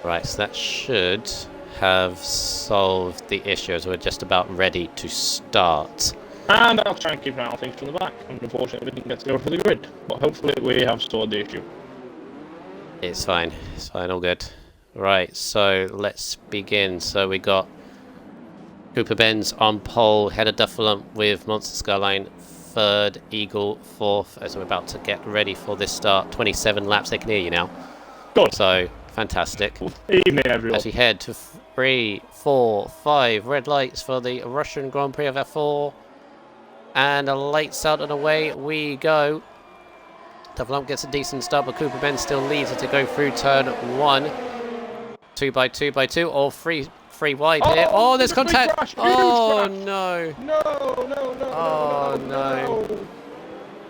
Right, so that should have solved the issue as we're just about ready to start. And I'll try and keep an eye on things from the back. And unfortunately, we didn't get to go for the grid. But hopefully, we have sorted the issue. It's fine, all good. Right, so let's begin. So we got Cooper Benz on pole, head of Duffalump with Monster Skyline, third, Eagle, fourth, as we're about to get ready for this start. 27 laps, they can hear you now. Good. So, fantastic. Evening, everyone. As we head to 3, 4, 5 red lights for the Russian Grand Prix of F4. And a lights out and away we go. Duffalump gets a decent start, but Cooper Benz still leads it to go through turn 1. 2 by 2 by 2, or 3 wide here. Oh, there's contact! Crash, oh, crash. no! No. Oh, no.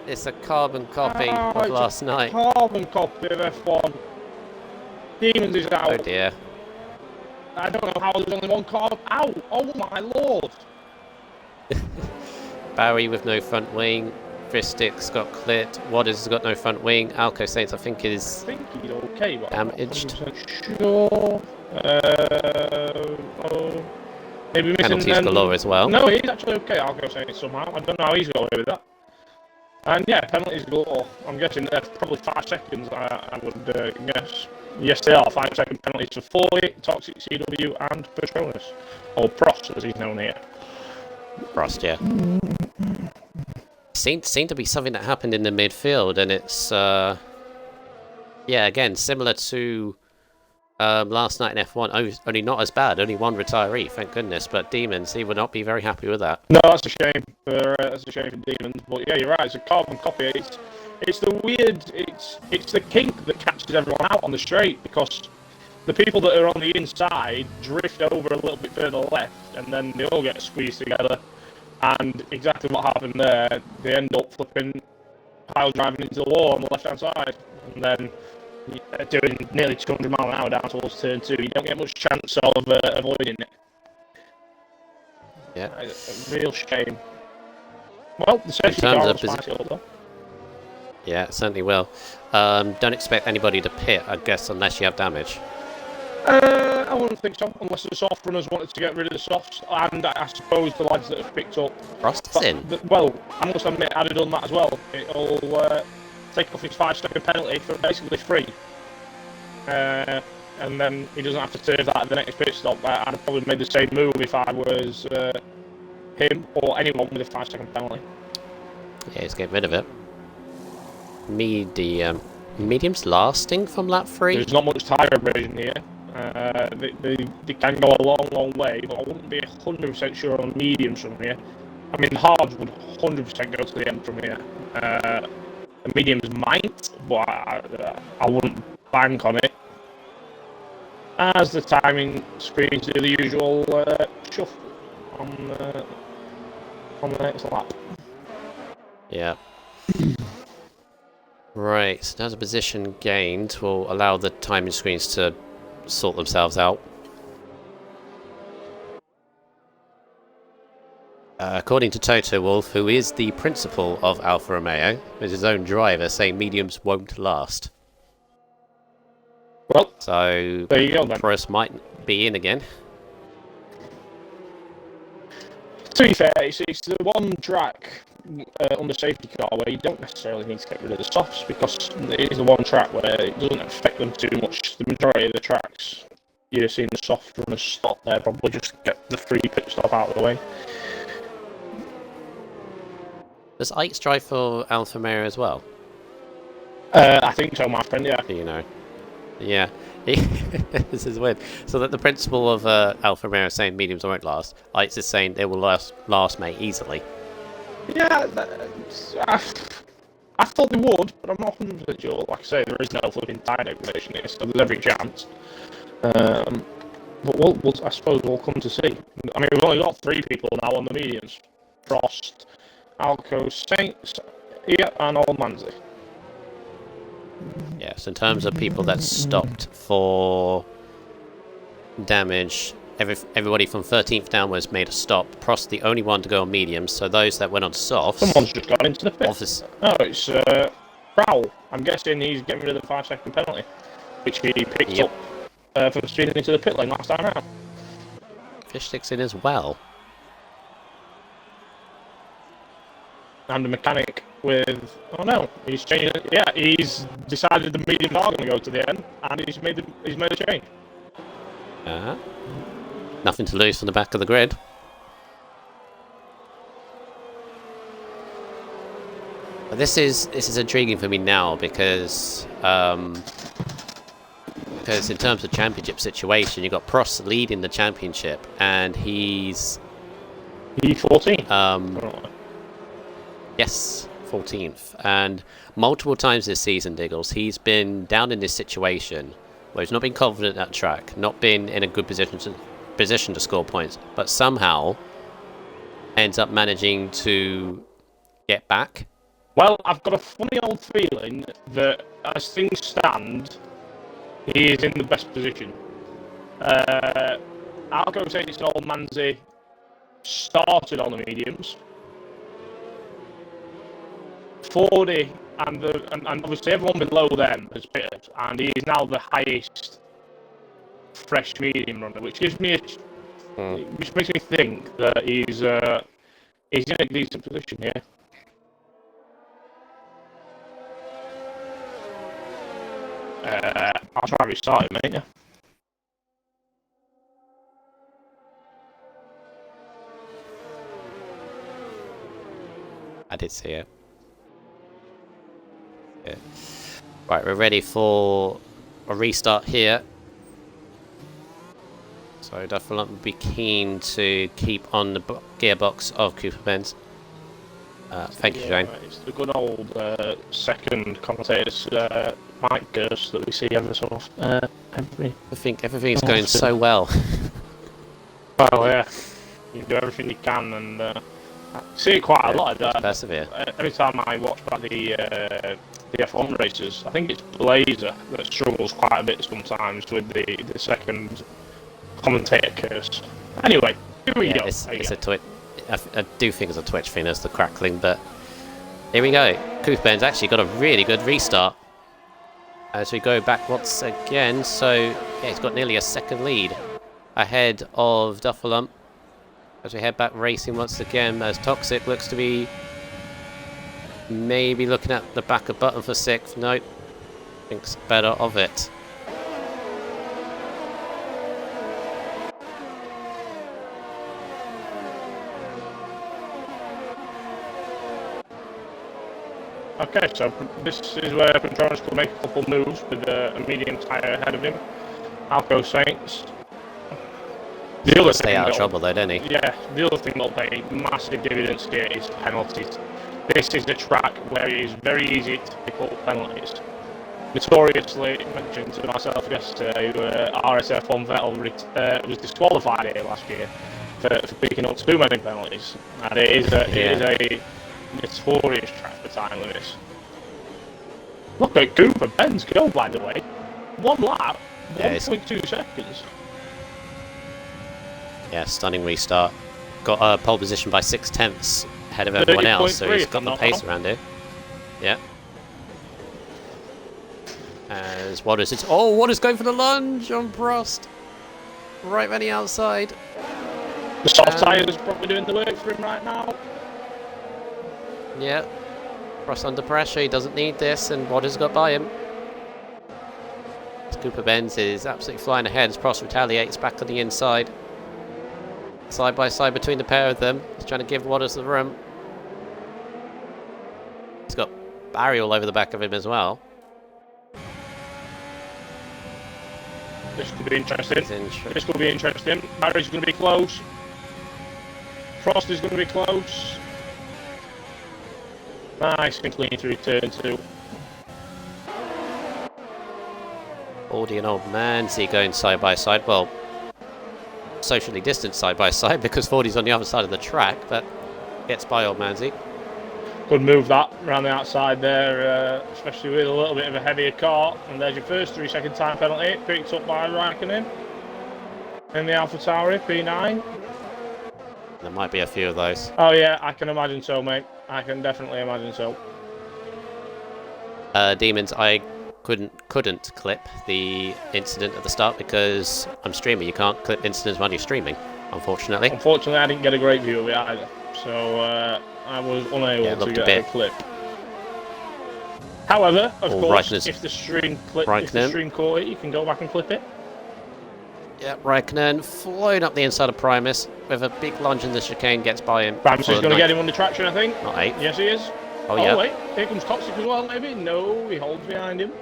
It's a carbon copy of last night. Carbon copy of F1. Demons is out. Oh, dear. I don't know how there's only one car out. Oh, my lord. Barry with no front wing. Fristick's got clipped. Waters has got no front wing. Alco Saints, I think he's okay, but damaged. I'm not sure. Maybe missing penalties galore as well. No, he's actually okay. Alco Saints somehow. I don't know how he's got away with that. And yeah, penalties galore. I'm guessing they're probably 5 seconds. I would guess. Yes, they are 5-second penalties for Foley, Toxic CW, and Patronus, or Prost as he's known here. Prost, yeah. Seemed to be something that happened in the midfield, and it's yeah, again similar to last night in F1. Only not as bad. Only one retiree, thank goodness. But Demons, he would not be very happy with that. No, that's a shame. That's a shame for Demons. But yeah, you're right. It's a carbon copy. It's the weird. It's the kink that catches everyone out on the straight, because the people that are on the inside drift over a little bit further left, and then they all get squeezed together. And exactly what happened there, they end up flipping, pile driving into the wall on the left-hand side. And then doing nearly 200 mile an hour down towards turn 2. You don't get much chance of avoiding it. Yeah. A real shame. Well, the safety car will spice it up, though. Yeah, it certainly will. Don't expect anybody to pit, I guess, unless you have damage. I wouldn't think so, unless the soft runners wanted to get rid of the softs, and I suppose the lads that have picked up... Frost is in? Well, I must admit, I'd have done that as well. It'll take off his 5-second penalty for basically free. And then he doesn't have to serve that at the next pit stop. I'd have probably made the same move if I was him or anyone with a 5-second penalty. Yeah, he's getting rid of it. Medium's lasting from lap 3? There's not much tyre abrasion here. They can go a long way, but I wouldn't be 100% sure on mediums from here. I mean, hards would 100% go to the end from here. The mediums might, but I wouldn't bank on it. As the timing screens do the usual shuffle on the next lap. Yeah. Right, so now the position gained will allow the timing screens to sort themselves out. According to Toto Wolff, who is the principal of Alfa Romeo, with his own driver, saying mediums won't last. Well, so there you go then. Forrest might be in again. To be fair, it's the one track on the safety car where you don't necessarily need to get rid of the softs, because it is the one track where it doesn't affect them too much. The majority of the tracks, you're seeing the soft runners stop there, probably just get the free pit stop out of the way. Does Ike's drive for Alfa Romeo as well? I think so, my friend, yeah. Do you know? Yeah. This is weird. So that the principal of Alfa Romeo is saying mediums won't last. Ike's is saying they will last mate, easily. Yeah, I thought they would, but I'm not 100% sure. Like I say, there is no flipping tyre degradation here, so there's every chance. But I suppose we'll come to see. I mean, we've only got 3 people now on the mediums. Frost, Alco Saints, and Old Manzi. Yes, in terms of people that stopped for damage, everybody from 13th downwards made a stop. Prost the only one to go on mediums, so those that went on softs... Someone's just gone into the pit. Oh, it's Prowl. I'm guessing he's getting rid of the 5-second penalty, which he picked up from speeding into the pit lane last time around. Fish sticks in as well. And the mechanic with, oh no, he's changing it. Yeah, he's decided the mediums are going to go to the end, and he's made a change. Nothing to lose from the back of the grid. But this is intriguing for me now because in terms of championship situation, you've got Prost leading the championship, and he's E14. Yes, 14th. And multiple times this season, Diggles, he's been down in this situation where he's not been confident at track, not been in a good position to score points, but somehow ends up managing to get back. Well, I've got a funny old feeling that as things stand, he is in the best position. I'll go say it's old Manzi started on the mediums. 40 and obviously everyone below them has pitted, and he is now the highest fresh medium runner, which gives me which makes me think that he's in a decent position here. I'll try to restart it, mate. Yeah. I did see it. Yeah. Right, we're ready for a restart here. So definitely would be keen to keep on the gearbox of Cooper Benz. Thank you, Jane. It's the good old second commentator's mic curse that we see every so often. I think everything's going so well. Oh yeah, you do everything you can, and I see it quite a lot. Persevere. Every time I watch back the F1 races, I think it's Blazer that struggles quite a bit sometimes with the second commentator curse. Anyway, here we go. It's a Twitch. I do think it's a Twitch thing, as the crackling, but here we go. Cooper Benz actually got a really good restart as we go back once again. So yeah, he's got nearly a second lead ahead of Duffalump as we head back racing once again, as Toxic looks to be maybe looking at the back of button for 6th. Nope, thinks better of it. Okay, so this is where Petronas could make a couple moves with a medium tyre ahead of him. Alco Saints. The other Stay out of trouble though, don't he? Yeah, the other thing that'll pay massive dividends here is penalties. This is a track where it is very easy to pick up penalties. Notoriously mentioned to myself yesterday, RSF1 Vettel was disqualified here last year for picking up too many penalties, and it is a notorious track for time limits. Look at Cooper Benz go, by the way. One lap, 1.2 seconds. Yeah, stunning restart. Got a pole position by 6/10 ahead of everyone else, so he's got the pace around here. Yeah. As Waters, Waters going for the lunge on Prost. Right on the outside. The soft tyre is probably doing the work for him right now. Yeah. Prost under pressure, he doesn't need this, and Waters got by him. Cooper Benz is absolutely flying ahead as Prost retaliates back on the inside. Side by side between the pair of them. He's trying to give Waters the room. He's got Barry all over the back of him as well. This could be interesting. This could be interesting. Barry's going to be close. Prost is going to be close. Nice and clean through turn 2. Audi and Old Manzi going side by side. Well, socially distanced side by side because Fordy's on the other side of the track, but gets by Old Manzi. Good move that around the outside there, especially with a little bit of a heavier car. And there's your first 3-second time penalty, picked up by Raikkonen in the AlphaTauri P9. There might be a few of those. Oh yeah, I can imagine so, mate. I can definitely imagine so. Demons, I couldn't clip the incident at the start because I'm streaming. You can't clip incidents while you're streaming, unfortunately. Unfortunately, I didn't get a great view of it either, so I was unable to get a clip. However, of course, if the stream caught it, you can go back and clip it. Yeah, Raikkonen flown up the inside of Primus with a big lunge in the chicane, gets by him. Primus is going to get him under traction, I think. Not 8th. Yes, he is. Oh, yeah. Wait, here comes Toxic as well, maybe? No, he holds behind him.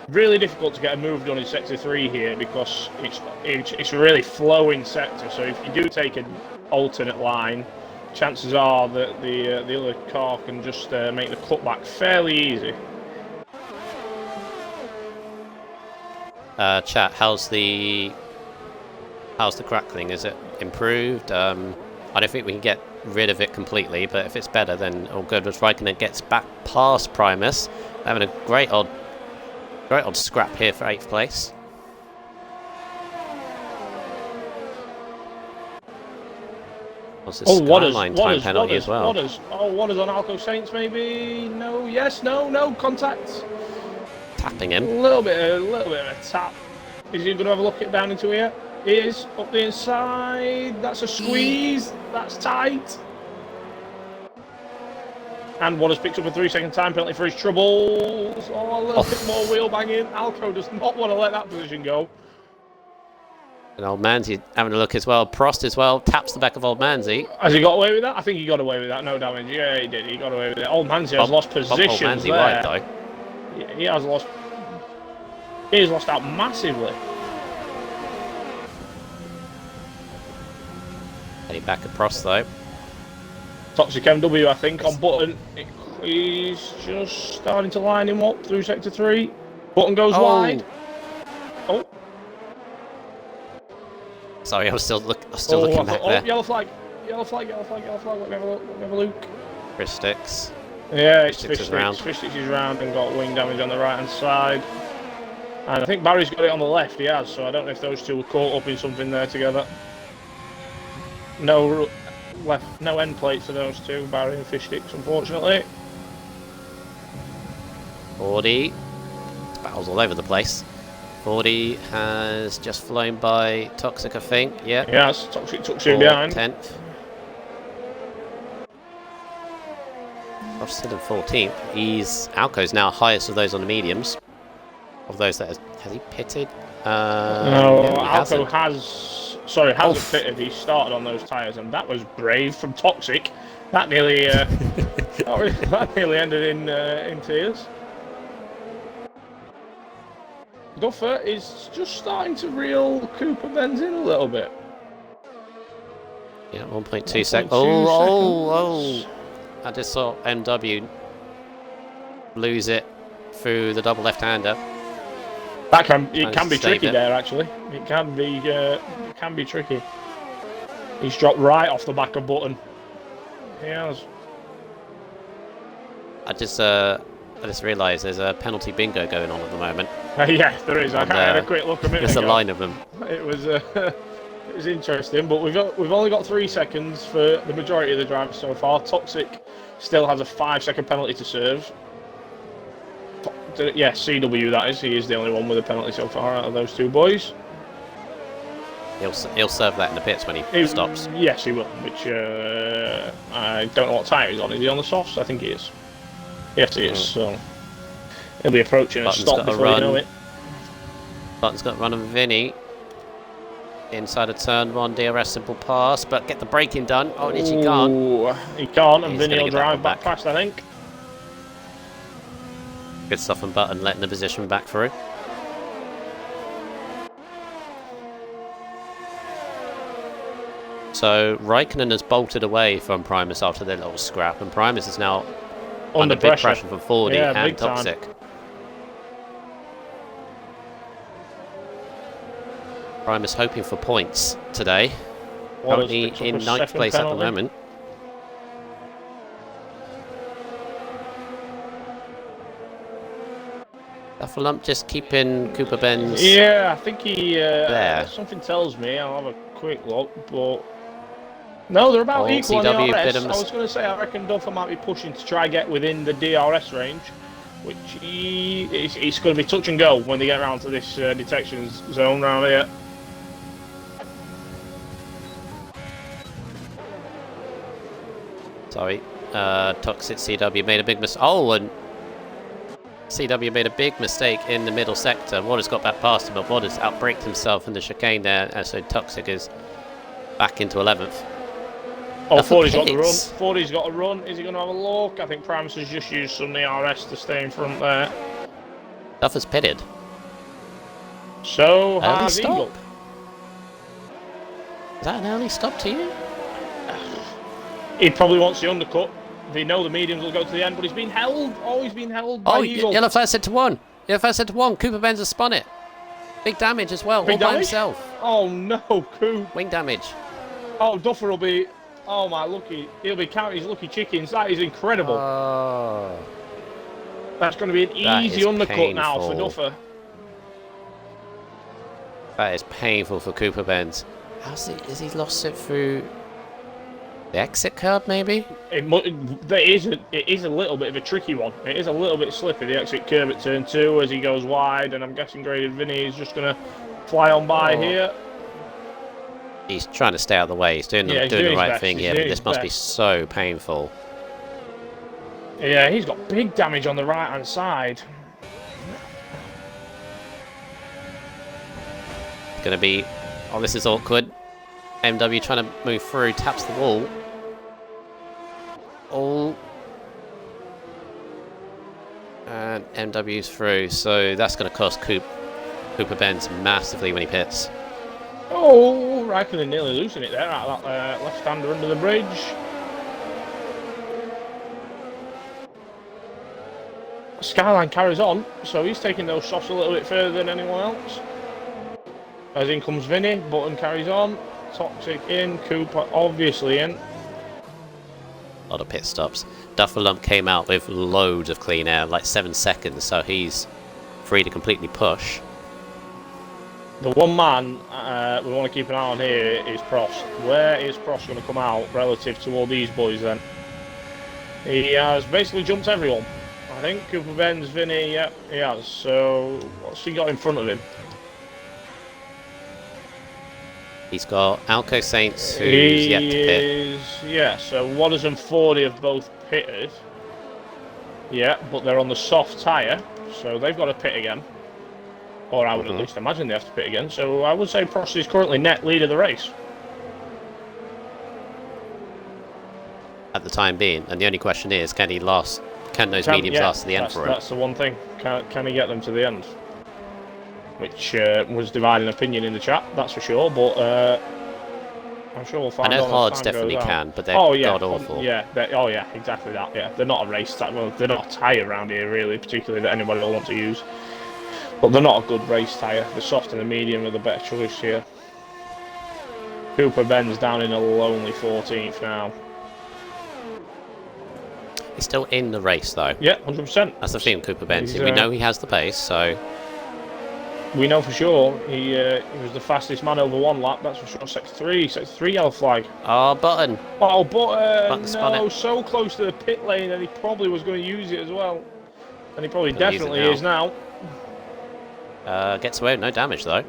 Really difficult to get a move done in Sector 3 here because it's a really flowing sector, so if you do take an alternate line, chances are that the other car can just make the cutback fairly easy. Chat, how's the crackling? Is it improved? I don't think we can get rid of it completely, but if it's better, then all good. As Raikkonen gets back past Primus, having a great old scrap here for 8th place. What's this skyline time penalty as well? What is on Alco Saints maybe? No, yes, no, contact. Tapping him. A little bit of a tap. Is he going to have a look at down into here? He is up the inside. That's a squeeze. That's tight. And Waters picks up a 3-second time penalty for his troubles. Oh, a little bit more wheel banging. Alco does not want to let that position go. And Old Manzi having a look as well. Prost as well taps the back of Old Manzi. Has he got away with that? I think he got away with that. No damage. Yeah, he did. He got away with it. Old Manzi has lost position. Old Manzi wide though. Yeah, he has lost. He has lost out massively. Heading back at Prost though. Toxic MW, I think, on Button. He's just starting to line him up through Sector 3. Button goes wide. Oh. Sorry, I was still looking back there. Yellow flag. Let me have a look. Fish sticks. Yeah, it's Fish Sticks is round and got wing damage on the right-hand side. And I think Barry's got it on the left, he has, so I don't know if those two were caught up in something there together. No end plates for those two, Barry and Fish Sticks, unfortunately. 40. It's battles all over the place. 40 has just flown by Toxic, I think. Yeah. Yes, Toxic took soon behind. 10th. Still in 14th. Alco's now highest of those on the mediums. Of those that has he pitted? No, yeah, Alco hasn't pitted. He started on those tyres, and that was brave from Toxic. That nearly that nearly ended in tears. Duffer is just starting to reel Cooper Benz in a little bit. Yeah, 1.2 seconds. Oh! I just saw MW lose it through the double left-hander. It can be tricky there, actually. It can be tricky. He's dropped right off the back of Button. He has. I just realised there's a penalty bingo going on at the moment. Yeah, there is. I had a quick look a minute ago. There's a line of them. It was interesting, but we've only got 3 seconds for the majority of the drivers so far. Toxic still has a 5-second penalty to serve. Yeah, CW that is. He is the only one with a penalty so far out of those two boys. He'll serve that in the pits when he stops. Yes, he will. Which I don't know what tyre he's on. Is he on the softs? I think he is. Yes, he is. So he'll be approaching a stop before you know it. Button's got to run on Vinny. Inside of turn 1, DRS simple pass, but get the braking done. Oh, he can't. He can't, and Vinny will drive back fast, I think. Good stuff from Button, letting the position back through. So Raikkonen has bolted away from Primus after their little scrap, and Primus is now under big pressure from 40 and Toxic. Primus hoping for points today. Currently in 9th place at the moment. Lump just keeping Cooper Benz. Yeah, I think he. There. Something tells me. I'll have a quick look, but No, they're about Oh, equal on the CW bit RS. of I was going to say, I reckon Duffer might be pushing to try get within the DRS range, which it's going to be touch and go when they get around to this detection zone around here. Sorry. Toxic CW made a big mistake. Oh, and CW made a big mistake in the middle sector. Waters got back past him, but Waters outbraked himself in the chicane there, and so Toxic is back into 11th. Oh, 40's got to run. 40's got to run. Is he going to have a look? I think Primus has just used some of the RS to stay in front there. Duffer's pitted. So, Early has Eagle. stop? Is that an early stop to you? He probably wants the undercut. They know the mediums will go to the end, but he's been held. Oh, he's been held by Eagle. Yellow flag set to 1. Yellow flag set to 1. Cooper Benz has spun it. Big damage as well, all by himself. Oh no, Coop. Wing damage. Oh, Duffer will be... Oh my lucky... He'll be counting his lucky chickens. That is incredible. Oh. That's going to be an easy undercut now for Duffer. That is painful for Cooper Benz. Has he lost it through the exit curb, maybe? It is a little bit of a tricky one. It is a little bit slippy, the exit curb at turn 2 as he goes wide, and I'm guessing Graded Vinny is just going to fly on by here. He's trying to stay out of the way. He's doing the right thing here, but this must be so painful. Yeah, he's got big damage on the right-hand side. It's going to be... Oh, this is awkward. MW trying to move through, taps the wall. Oh. And MW's through, so that's going to cost Cooper Benz massively when he pits. Oh, Raikkonen nearly losing it there out of that left-hander under the bridge. Skyline carries on, so he's taking those softs a little bit further than anyone else. As in comes Vinny, Button carries on. Toxic in, Cooper obviously in. A lot of pit stops. Dufferlump came out with loads of clean air, like 7 seconds, so he's free to completely push. The one man we want to keep an eye on here is Prost. Where is Prost going to come out relative to all these boys then? He has basically jumped everyone. I think Cooper Benz, Vinny, yeah, he has. So what's he got in front of him? He's got Alco Saints, who's yet to pit. Yeah, so Waters and 40 have both pitted. Yeah, but they're on the soft tyre, so they've got to pit again. Or I would at least imagine they have to pit again. So I would say Prost is currently net lead of the race. At the time being, and the only question is, can those mediums last to the end for him? That's the one thing. Can he get them to the end? Which was divided opinion in the chat, that's for sure. But I'm sure we'll find out. I know Hards definitely can, but they're god awful. Yeah, exactly that. Yeah, they're not a race tyre. Well, they're not a tyre around here really, particularly that anybody will want to use. But they're not a good race tyre. The soft and the medium are the better choice here. Cooper Benz down in a lonely 14th now. He's still in the race though. Yeah, 100%. That's the thing, Cooper Benz. We know he has the pace, so... We know for sure he was the fastest man over one lap, that's for sure. Sector 3 yellow flag. Oh, Button. Oh, Button, no, so close to the pit lane, and he probably was going to use it as well. And he probably definitely is now. Gets away with no damage though.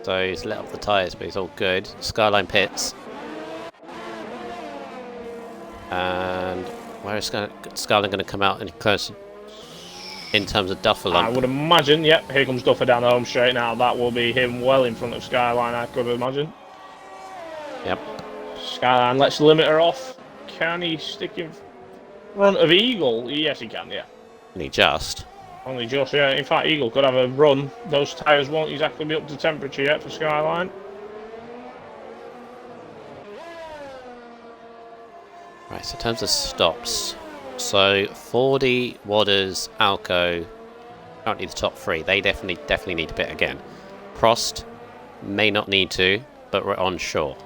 So he's let off the tyres, but he's all good. Skyline pits. And where is Skyline going to come out any closer in terms of Dufferlump? I would imagine, yep, here comes Duffer down the home straight now. That will be him well in front of Skyline, I could imagine. Yep. Skyline lets the limiter off. Can he stick in front of Eagle? Yes, he can, yeah. Only just. Only just, yeah. In fact, Eagle could have a run. Those tyres won't exactly be up to temperature yet for Skyline. Right, so in terms of stops, so 40, Waters, Alco, currently the top 3. They definitely need to pit again. Prost may not need to, but we're on shore.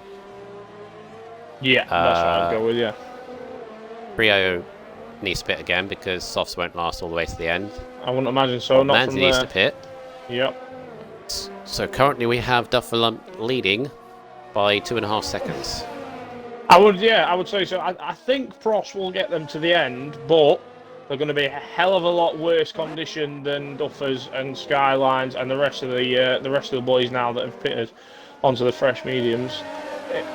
Yeah, that's what I'd go with, yeah. Rio needs to pit again because softs won't last all the way to the end. I wouldn't imagine so. Not Manzi needs to pit. Yep. So currently we have Dufferlump leading by 2.5 seconds. I would say so. I think Prost will get them to the end, but they're going to be a hell of a lot worse condition than Duffers and Skylines and the rest of the boys now that have pitted onto the fresh mediums.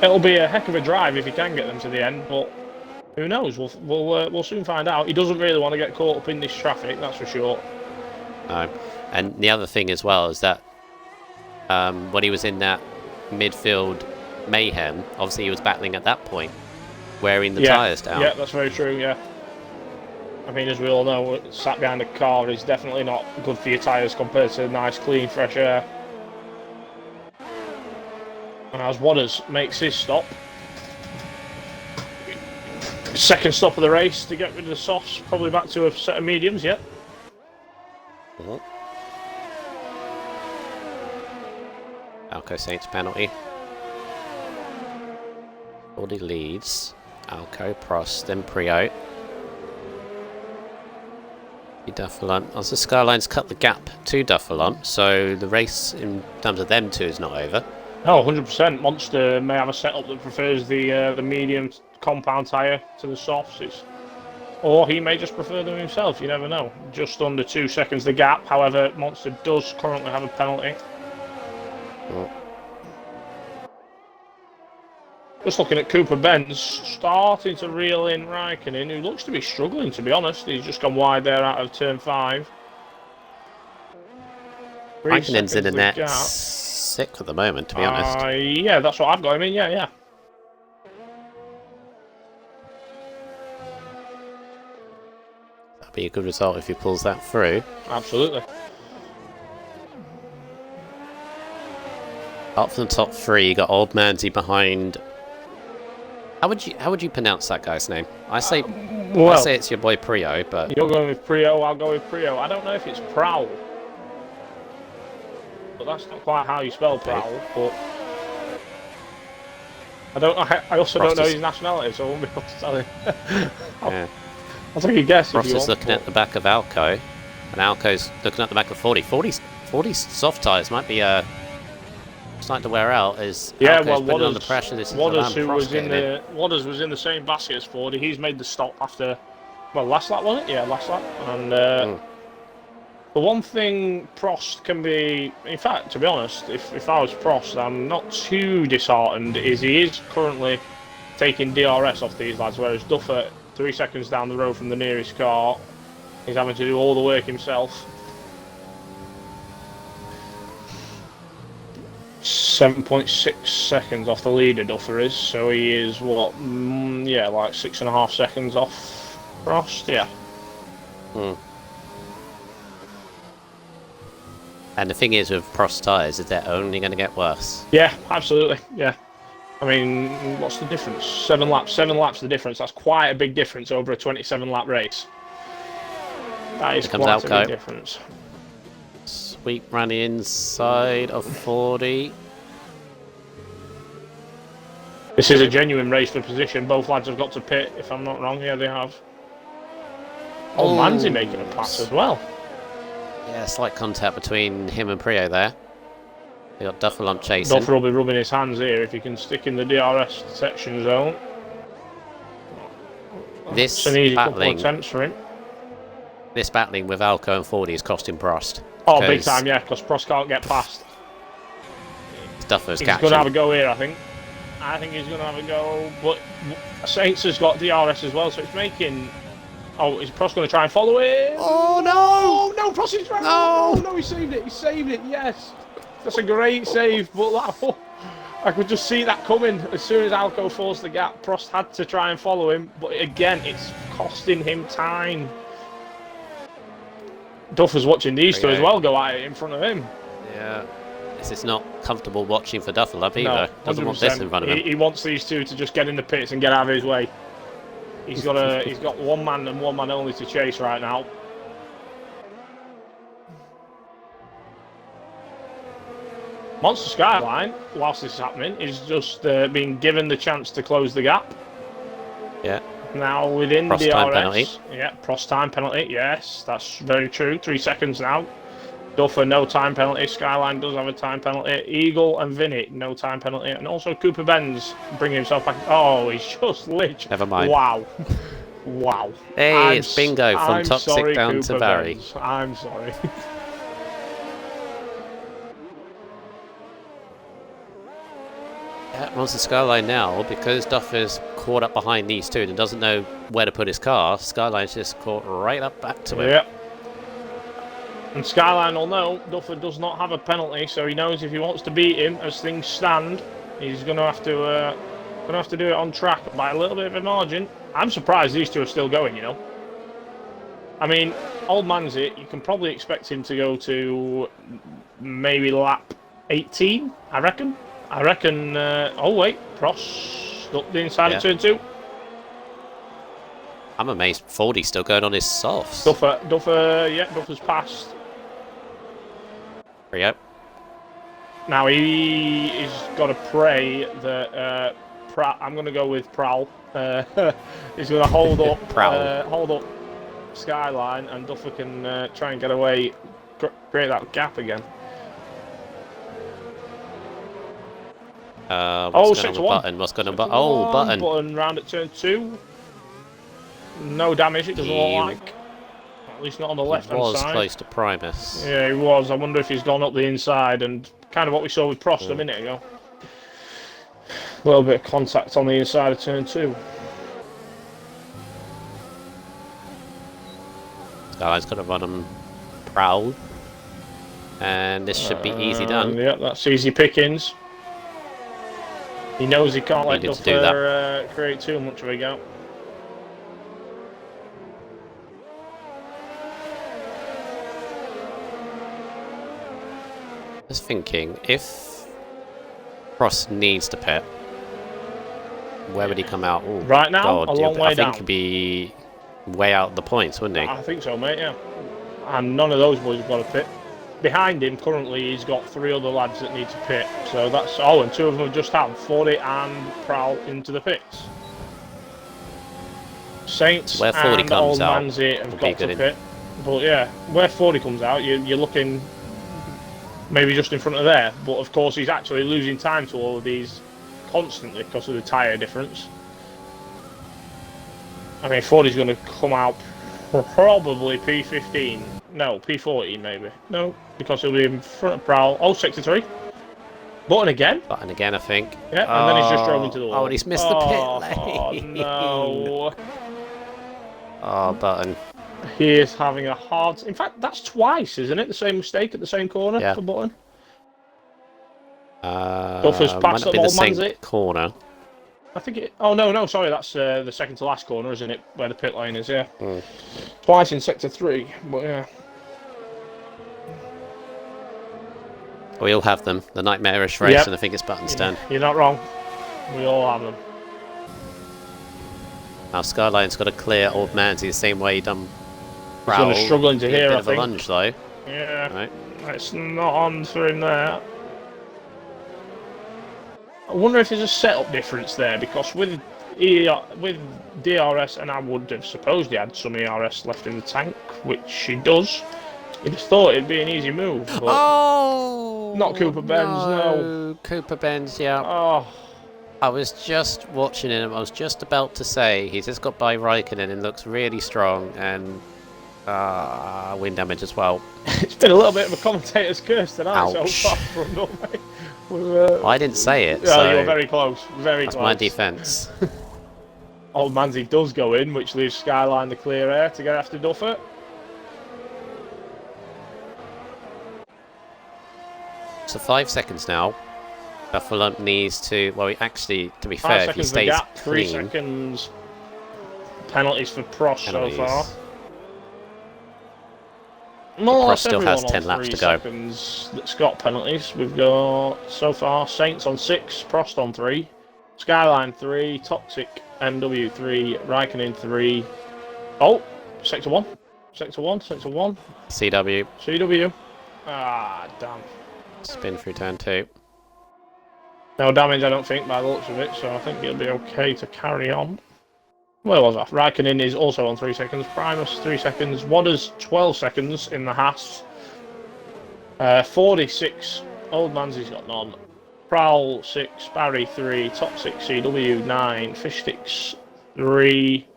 It'll be a heck of a drive if he can get them to the end, but who knows? We'll soon find out. He doesn't really want to get caught up in this traffic, that's for sure. No, and the other thing as well is that when he was in that midfield mayhem, obviously he was battling at that point, wearing the tyres down. Yeah, that's very true. Yeah. I mean, as we all know, sat behind a car is definitely not good for your tyres compared to nice, clean, fresh air. And as Waters makes his stop, second stop of the race to get rid of the softs, probably back to a set of mediums, yeah. Alco Saints penalty. Already leads. Alco, Prost, then Priaulx. Duffalon. Also, Skyline's cut the gap to Duffalon, so the race in terms of them two is not over. Oh, 100%. Monster may have a setup that prefers the medium compound tyre to the softs. Or he may just prefer them himself, you never know. Just under 2 seconds the gap, however, Monster does currently have a penalty. Oh. Just looking at Cooper Benz, starting to reel in Raikkonen, who looks to be struggling, to be honest. He's just gone wide there out of turn 5. Raikkonen's in the net 6th at the moment, to be honest. Yeah, that's what I've got him in, yeah. That'd be a good result if he pulls that through. Absolutely. Up from the top 3, you got Old Manzy behind. How would you pronounce that guy's name? I say it's your boy Priaulx, but you're going with Priaulx. I'll go with Priaulx. I don't know if it's Prowl, but that's not quite how you spell Prowl. But I don't know. I also don't know his nationality, so I won't be able to tell you. I'll take a guess. Ross is looking at the back of Alco, and Alco's looking at the back of 40. 40's soft tyres might be starting to wear out as Alco's putting on the pressure. Waters was in the same basket as 40. He's made the stop after, last lap, wasn't it? Yeah, last lap. And the one thing Prost can be, in fact, to be honest, if I was Prost, I'm not too disheartened, is he is currently taking DRS off these lads, whereas Duffer, 3 seconds down the road from the nearest car, he's having to do all the work himself. 7.6 seconds off the leader, Duffer is, so he is like 6.5 seconds off Prost, yeah. And the thing is with Prost tyres is they're only going to get worse. Yeah, absolutely, yeah. I mean, what's the difference? 7 laps the difference. That's quite a big difference over a 27-lap race. That is quite a big difference. Sweep round the inside of 40. This is a genuine race for position. Both lads have got to pit, if I'm not wrong. Yeah, they have. Oh, Manzi making a pass as well. Yeah, slight contact between him and Priaulx there. They got Duffalon chasing. Duffer will be rubbing his hands here if he can stick in the DRS section zone. This an easy couple of attempts for him. This battling with Alco and 40 is costing Prost. Oh, big time, yeah, because Prost can't get past. Duffer's He's going to have a go here, I think. I think he's going to have a go, but Saints has got DRS as well, so it's making... Oh, is Prost going to try and follow it? Oh, no! No, Prost is trying to... No! No, he saved it, yes. That's a great save, but I could just see that coming. As soon as Alco forced the gap, Prost had to try and follow him, but again, it's costing him time. Duffer's watching these two as well go at it in front of him. Yeah. This is not comfortable watching for Duffalon either. No, doesn't want this in front of him. He wants these two to just get in the pits and get out of his way. He's got one man and one man only to chase right now. Monster Skyline, whilst this is happening, is just being given the chance to close the gap. Yeah. Now within Prost the time DRS. penalty. Yeah, Prost time penalty. Yes, that's very true. 3 seconds now. Duffer, no time penalty. Skyline does have a time penalty. Eagle and Vinny, no time penalty. And also Cooper Benz bringing himself back. Oh, he's just literally. Never mind. Wow. Wow. Hey, it's bingo from I'm Toxic sorry, down Cooper to Barry. Benz. I'm sorry. Yeah, runs the Skyline now because Duffer's caught up behind these two and doesn't know where to put his car. Skyline's just caught right up back to him. Yep. And Skyline will know Duffer does not have a penalty, so he knows if he wants to beat him as things stand, he's going to have to do it on track by a little bit of a margin. I'm surprised these two are still going, you know. I mean, old man's it. You can probably expect him to go to maybe lap 18, I reckon. Oh wait, Prost up the inside of turn 2. I'm amazed Fordy's still going on his softs. Duffer's passed. There we go. Now he's got to pray that I'm going to go with Prowl. He's going to hold up, hold up Skyline, and Duffer can try and get away, create that gap again. What's going on with Button? What's going on? Button. Button round at turn 2. No damage, it doesn't look like. At least not on the left-hand side. He was close to Primus. Yeah, he was. I wonder if he's gone up the inside, and kind of what we saw with Prost a minute ago. A little bit of contact on the inside of turn 2. Skyline's got to run him proud. And this should be easy done. Yeah, that's easy pickings. He knows he can't let Duffer create too much of a gap. Just thinking, if Prost needs to pit, where would he come out? Ooh, right now, God, a long way down. I think he'd be way out the points, wouldn't he? I think so, mate, yeah. And none of those boys have got to pit. Behind him, currently, he's got 3 other lads that need to pit. So that's... Oh, and 2 of them have just had 40 and Prowl into the pits. Saints where 40 and comes Old out Manzi have got to pit. But yeah, where 40 comes out, you're looking maybe just in front of there. But of course, he's actually losing time to all of these constantly because of the tyre difference. I mean, 40's going to come out probably P15. No, P14 maybe. No, because he'll be in front of Prowl. Oh, Sector 3. Button again? Button again, I think. Yeah, and then he's just drove into the wall. Oh, and he's missed the pit lane. Oh, no. Oh, Button. He is having a hard... In fact, that's twice, isn't it? The same mistake at the same corner for Button. Duffer's passed up Old Manzi. Corner. I think it... Oh, no, sorry. That's the second to last corner, isn't it? Where the pit lane is, yeah. Twice in Sector 3, but yeah. We all have them. The nightmarish race, and I think it's Button stand. You're not wrong. We all have them. Now Skyline's got to clear Old Manzi the same way he done. He's going to struggle into here, I think. A bit of a lunge, though. Yeah. Right. It's not on for him there. I wonder if there's a setup difference there, because with DRS, and I would have supposed he had some ERS left in the tank, which he does. You'd have thought it'd be an easy move, but not Cooper Benz, no. Cooper Benz, yeah. Oh. I was just watching him. I was just about to say he's just got by Raikkonen and looks really strong, and wind damage as well. It's been a little bit of a commentator's curse tonight so far from Norway. I didn't say it. Yeah, you were very close. Very that's close. My defence. Old Manzi does go in, which leaves Skyline the clear air to get after Duffer. So 5 seconds now. Buffalo needs to... Well, he actually, to be fair, if he stays gap, clean... 3 seconds. Penalties for Prost so far. Prost still has 10 laps to go. That's got penalties. We've got, so far, Saints on 6, Prost on 3, Skyline 3, Toxic MW 3, Raikkonen 3. Oh, Sector 1. Sector 1. CW. Ah, damn. Spin through turn 2. No damage, I don't think, by the looks of it, so I think it'll be okay to carry on. Where was that? Raikkonen is also on 3 seconds. Primus 3 seconds. Wadda's 12 seconds in the Haas. 46. Old Manzy's got none. Prowl 6, Barry 3, Top 6 CW 9, Fish Sticks 3,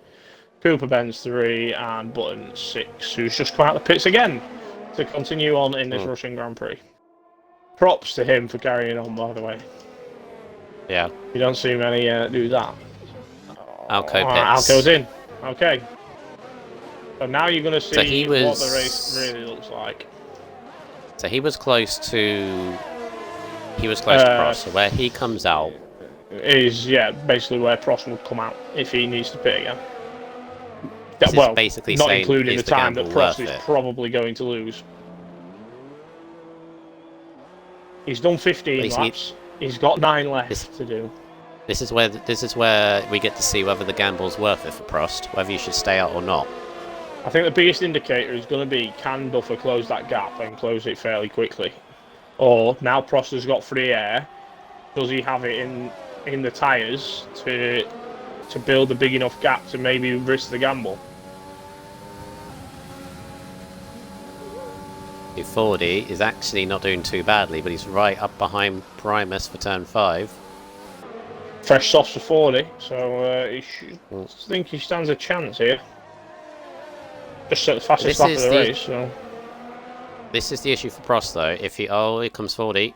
Cooper Benz 3, and Button 6, who's just come out of the pits again to continue on in this Russian Grand Prix. Props to him for carrying on, by the way. Yeah. You don't see many do that. Alco Alco's pits. in. Okay. So now you're going to see what the race really looks like. So he was close to... He was close to Prost, so where he comes out... Is, yeah, basically where Prost will come out if he needs to pit again. This well, is basically not saying, including the time that Prost is it? probably going to lose. He's done 15 laps. He's got 9 left to do. This is where we get to see whether the gamble's worth it for Prost, whether you should stay out or not. I think the biggest indicator is going to be, can Buffer close that gap and close it fairly quickly? Or, now Prost has got free air, does he have it in the tyres to build a big enough gap to maybe risk the gamble? 40 is actually not doing too badly, but he's right up behind Primus for turn 5. Fresh softs for 40, so he should think he stands a chance here. Just at the fastest lap of the race, so... This is the issue for Prost, though. If he... Oh, here comes 40.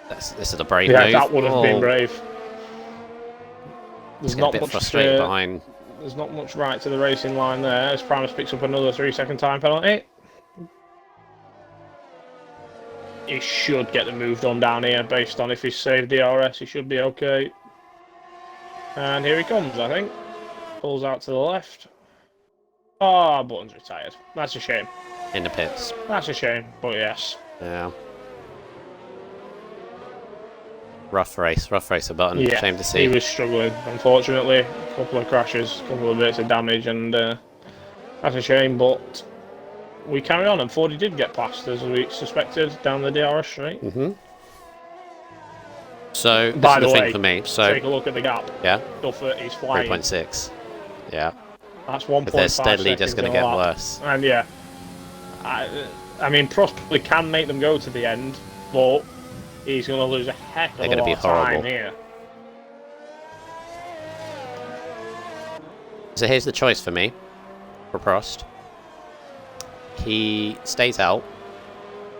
This is a brave move. Yeah, that would have been brave. There's not much frustrated behind. There's not much right to the racing line there, as Primus picks up another 3-second time penalty. He should get the move done down here, based on if he's saved DRS, he should be okay. And here he comes, I think. Pulls out to the left. Oh, Button's retired. That's a shame. In the pits. That's a shame, but yes. Yeah. Rough race for Button. Yeah, shame to see. He was struggling, unfortunately. A couple of crashes, a couple of bits of damage, and that's a shame, but we carry on, and 40 did get past, as we suspected, down the DRS straight. So, this By is the way, thing for me. So, take a look at the gap. Yeah. Duffer is flying. 3.6. Yeah. That's 1.5 They're steadily just going to get lap. worse. And yeah, I mean, Prost probably can make them go to the end, but he's going to lose a heck of a lot of time here. So here's the choice for me, for Prost. He stays out,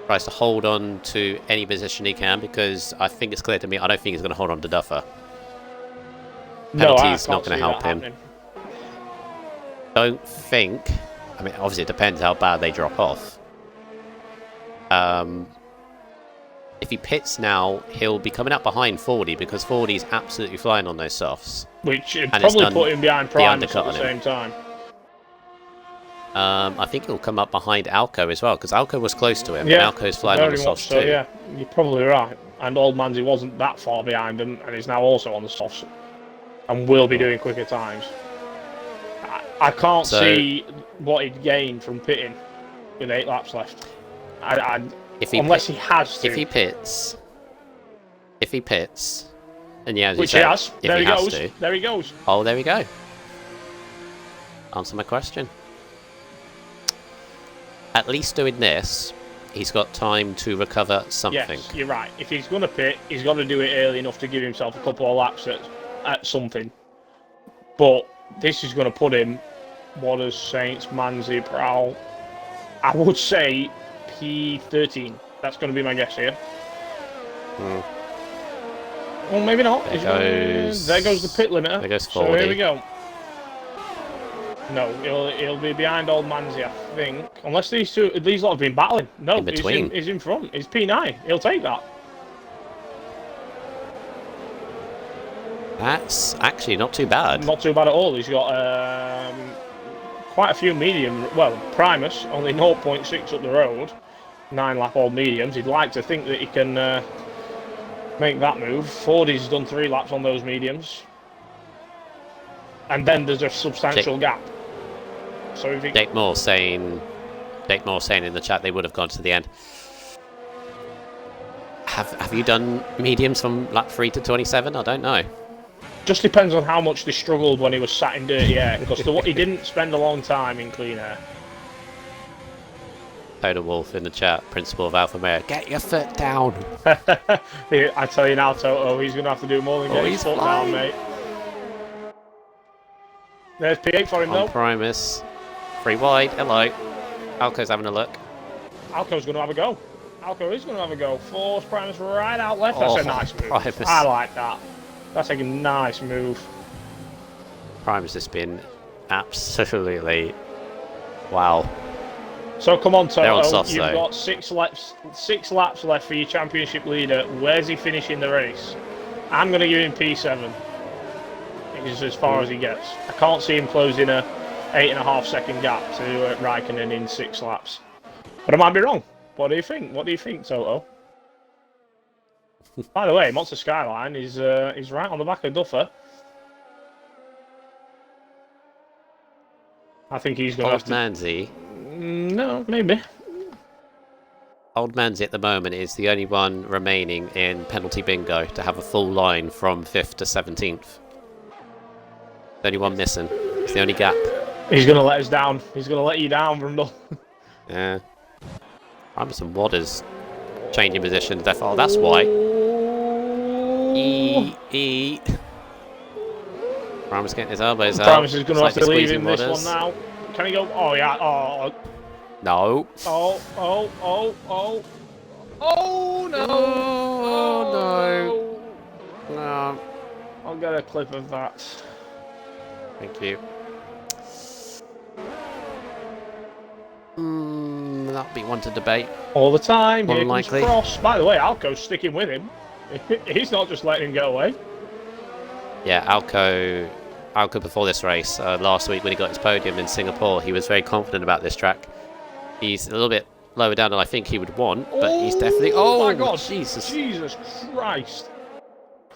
tries to hold on to any position he can, because I think it's clear to me, I don't think he's going to hold on to Duffer. Penalty's not going to help him. Don't think, I mean, obviously it depends how bad they drop off. If he pits now, he'll be coming up behind 40, because 40 is absolutely flying on those softs. Which would probably put him behind Primus at the same time. I think he'll come up behind Alco as well, because Alco was close to him, and Alco's flying on the softs too. Yeah, you're probably right. And Old Manzy wasn't that far behind him, and is now also on the softs, and will be doing quicker times. I can't see what he'd gain from pitting with 8 laps left. Unless he has to. If he pits, and yeah, as which you he said, has. There he goes. There he goes. Oh, there we go. Answer my question. At least doing this, he's got time to recover something. Yes, you're right. If he's going to pit, he's got to do it early enough to give himself a couple of laps at something. But this is going to put him, Waters, Saints, Manzi, Prowl, I would say P13. That's going to be my guess here. Well, maybe not. There goes the pit limiter. There goes 40. So here we go. No, he'll be behind Old Manzi, I think. Unless these lot have been battling. No, he's in front. He's P9. He'll take that. That's actually not too bad. Not too bad at all. He's got quite a few medium. Well, Primus, only 0.6 up the road. 9 lap old mediums. He'd like to think that he can make that move. 40's done 3 laps on those mediums. And then there's a substantial gap. So if Dake Moore saying in the chat they would have gone to the end. Have you done mediums from lap 3 to 27? I don't know. Just depends on how much they struggled when he was sat in dirty air, because he didn't spend a long time in clean air. Total Wolf in the chat, principal of Alpha Mare. Get your foot down. I tell you now, Toto, he's going to have to do more than get his foot down, mate. There's P8 for him, though. Primus. 3 wide. Hello. Alco's having a look. Alco's going to have a go. Alco is going to have a go. Force Primus right out left. That's a nice move. Primus. I like that. That's a nice move. Primus has been absolutely... Wow. So come on, Toto. Soft, You've got 6 laps left for your championship leader. Where's he finishing the race? I'm going to give him P7. It's as far as he gets. I can't see him closing a 8.5 second gap to Raikkonen in 6 laps. But I might be wrong. What do you think? What do you think, Toto? By the way, Monster Skyline is right on the back of Duffer. I think he's going to have to... Manzi. No, maybe. Old Manzi at the moment is the only one remaining in penalty bingo to have a full line from 5th to 17th. The only one missing. It's the only gap. He's going to let us down. He's going to let you down, Brundle. Yeah. Primus and Wadders changing positions. Oh, that's why. Primus getting his elbows out. Primus is going to have to leave in this one now. Can he go? Oh, yeah. Oh. No. Oh, no. Oh, no. No. I'll get a clip of that. Thank you. That'll be one to debate. All the time. Here Unlikely. comes Cross. By the way, Alco's sticking with him. He's not just letting him get away. Yeah, Alco before this race, last week when he got his podium in Singapore, he was very confident about this track. He's a little bit lower down than I think he would want, but he's definitely... Oh, my God. Jesus. Jesus Christ.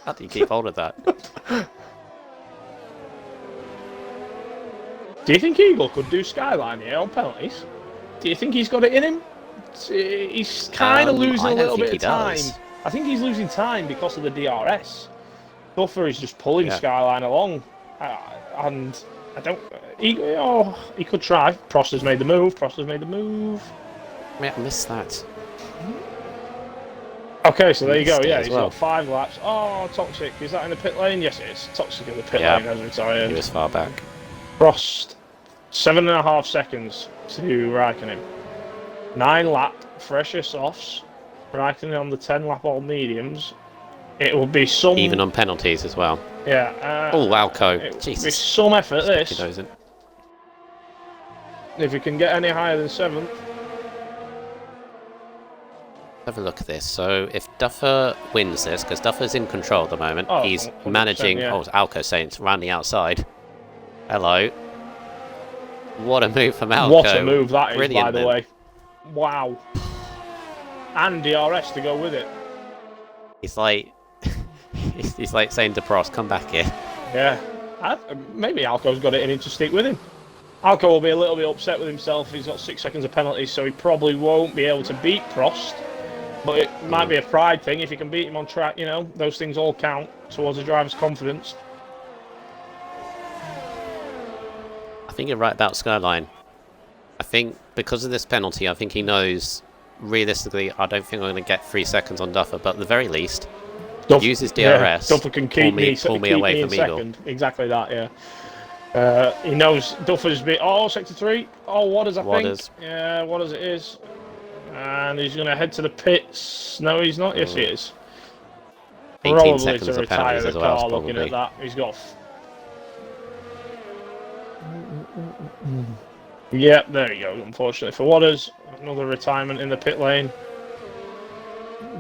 How do you keep hold of that? Do you think Eagle could do Skyline here on penalties? Do you think he's got it in him? He's kind of losing a little bit of time. I think he's losing time because of the DRS. Duffer is just pulling Skyline along. And I don't... he could try. Prost has made the move. Mate, I missed that. Okay, so there you go. Yeah, he's well. got 5 laps. Oh, Toxic. Is that in the pit lane? Yes, it is. Toxic in the pit lane has retired. He was far back. Prost, 7.5 seconds to Raikkonen. 9 lap, fresher softs. Raikkonen on the 10 lap all mediums. It will be some... Even on penalties as well. Yeah. Oh, Alco. It will Jesus. be some effort, this. If you can get any higher than 7th. Have a look at this. So if Duffer wins this, because Duffer's in control at the moment, he's managing... yeah. Oh, it's Alco saying it's around the outside. Hello. What a move from Alco. What a move that is, Brilliant, by the way. Wow. And DRS to go with it. He's like... he's like saying to Prost, come back here. Yeah. Maybe Alco's got it in him to stick with him. Alco will be a little bit upset with himself. He's got 6 seconds of penalties, so he probably won't be able to beat Prost. But it might be a pride thing. If you can beat him on track, you know, those things all count towards a driver's confidence. I think you're right about Skyline. I think because of this penalty, I think he knows, realistically, I don't think I'm going to get 3 seconds on Duffer, but at the very least, use his DRS. Yeah, Duffer can keep me away in from Eagle. second. Exactly that, yeah. He knows Duffer's bit. Oh, sector 3. Oh, Wadders, I think. Yeah, Wadders it is. And he's going to head to the pits. No, he's not. Yes, he is. 18 Probably seconds to of retire penalties the as well, car. probably. Looking at that, he's got. Yeah, there you go. Unfortunately for Wadders, another retirement in the pit lane.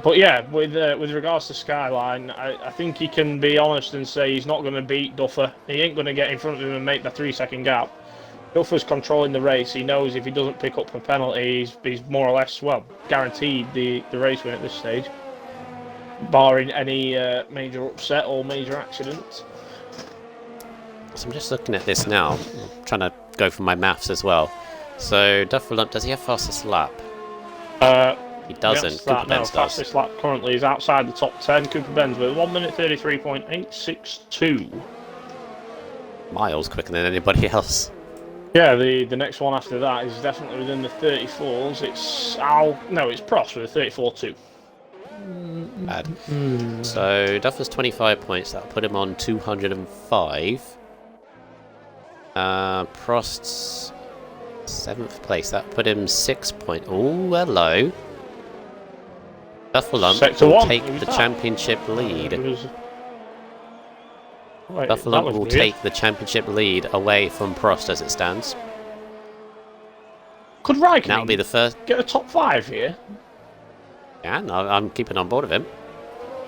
But yeah, with regards to Skyline, I think he can be honest and say he's not going to beat Duffer. He ain't going to get in front of him and make the 3 second gap. Duffer's controlling the race. He knows if he doesn't pick up a penalty, he's more or less, well, guaranteed the race win at this stage, barring any major upset or major accident. So I'm just looking at this now, I'm trying to go for my maths as well. So Duffer, does he have fastest lap? He doesn't. Yes, Cooper Benz does. Fastest lap currently is outside the top 10. Cooper Benz with 1 minute 33.862. Miles quicker than anybody else. Yeah, the next one after that is definitely within the 34s. It's it's Prost with a 34-2. Bad. So Duffer's 25 points. That'll put him on 205. Prost's 7th place. That put him 6 points. Oh, hello. Duffalump will take the championship lead. Duffalump will take the championship lead away from Prost as it stands. Could Raikkonen that'll be the first. Get a top 5 here? Yeah, no, I'm keeping on board of him.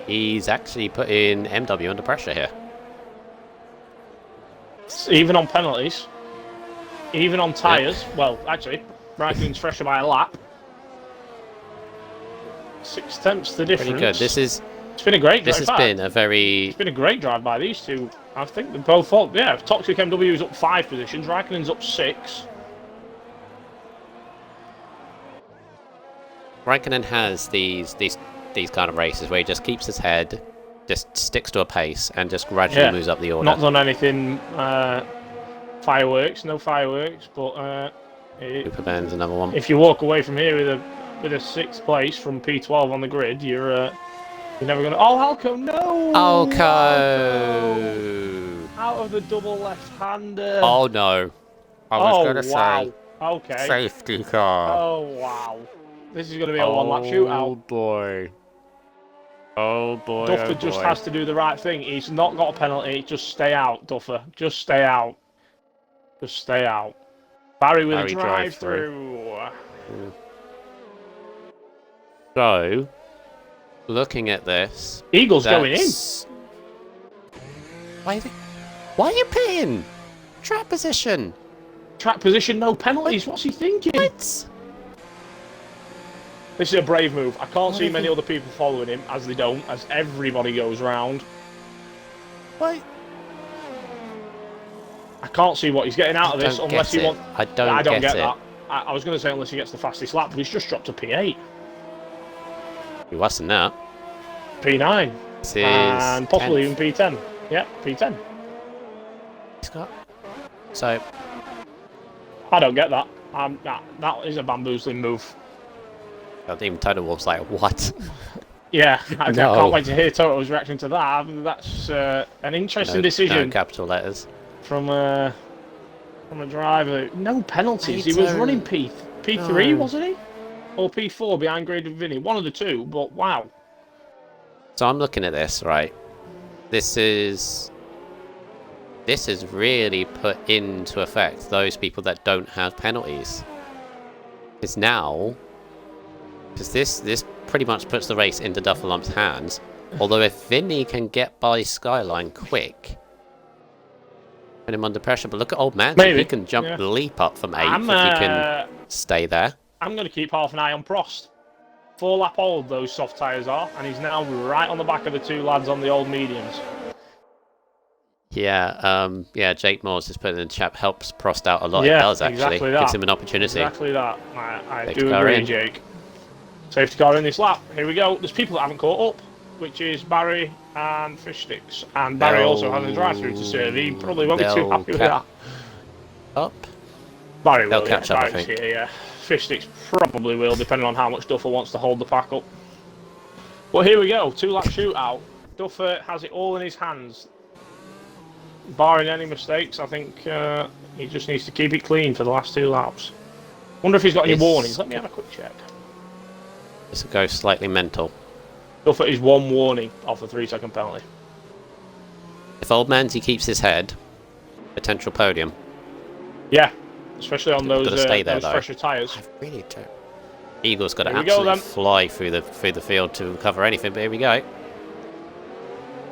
He's actually putting MW under pressure here. Even on penalties. Even on tyres. Yep. Well, actually, Raikkonen's fresher by a lap. 6 tenths the difference. Pretty good. It's been a great drive. It's been a great drive by these two. I think they both thought, yeah, Toxic MW is up 5 positions, Raikkonen's up 6. Raikkonen has these kind of races where he just keeps his head, just sticks to a pace, and just gradually moves up the order. Not done anything fireworks, no fireworks, but Cooper Ben's another one. If you walk away from here with a 6th place from P12 on the grid, you're never gonna. Oh, Alco, no! Alco! Out of the double left-hander. Oh no! I was gonna say. Okay. Safety car. Oh wow! This is gonna be a one-lap shootout. Oh boy! Oh boy! Duffer just has to do the right thing. He's not got a penalty. Just stay out, Duffer. Just stay out. Just stay out. Barry with a drive-through. So, looking at this, Eagle's going in. Why are you pitting? Track position. Track position, no penalties. What's he thinking? What? This is a brave move. I can't see many other people following him, as they don't, as everybody goes round. What? I can't see what he's getting out of this unless he wants. I don't get that. I was going to say unless he gets the fastest lap, but he's just dropped to P8. He wasn't that. P9. And possibly 10th. even P10. Yeah, P10. He's got. So. I don't get that. That is a bamboozling move. Even Toto Wolf's like, what? Yeah, I can't wait to hear Toto's reaction to that. That's an interesting decision. No capital letters. From a driver. No penalties. He was running P3, wasn't he? Or P4 behind Graded Vinny. One of the two, but wow. So I'm looking at this, right? This is really put into effect those people that don't have penalties. Because now, this pretty much puts the race into Duffalump's hands. Although if Vinny can get by Skyline quick, put him under pressure. But look at Old Man. He can leap up from 8th if he can stay there. I'm going to keep half an eye on Prost. 4-lap old those soft tyres are, and he's now right on the back of the two lads on the old mediums. Yeah, Jake Moore's just put in the chat, helps Prost out a lot. Yeah, it does actually. Exactly that. Gives him an opportunity. Exactly that. I do agree, Jake. Safety car in this lap. Here we go. There's people that haven't caught up, which is Barry and Fish Sticks. And Barry also has a drive-through to serve. He probably won't be too happy with that. Up? Barry will, catch up, I think. Here, yeah. Fish Sticks probably will, depending on how much Duffer wants to hold the pack up. But here we go. 2-lap shootout. Duffer has it all in his hands. Barring any mistakes, I think he just needs to keep it clean for the last 2 laps. Wonder if he's got any warnings. Let me have a quick check. This will go slightly mental. Duffer is 1 warning off a 3-second penalty. If Old Manzy keeps his head, potential podium. Yeah, especially on those those fresher tyres. I really don't. Eagle's got to absolutely fly through the field to cover anything, but here we go.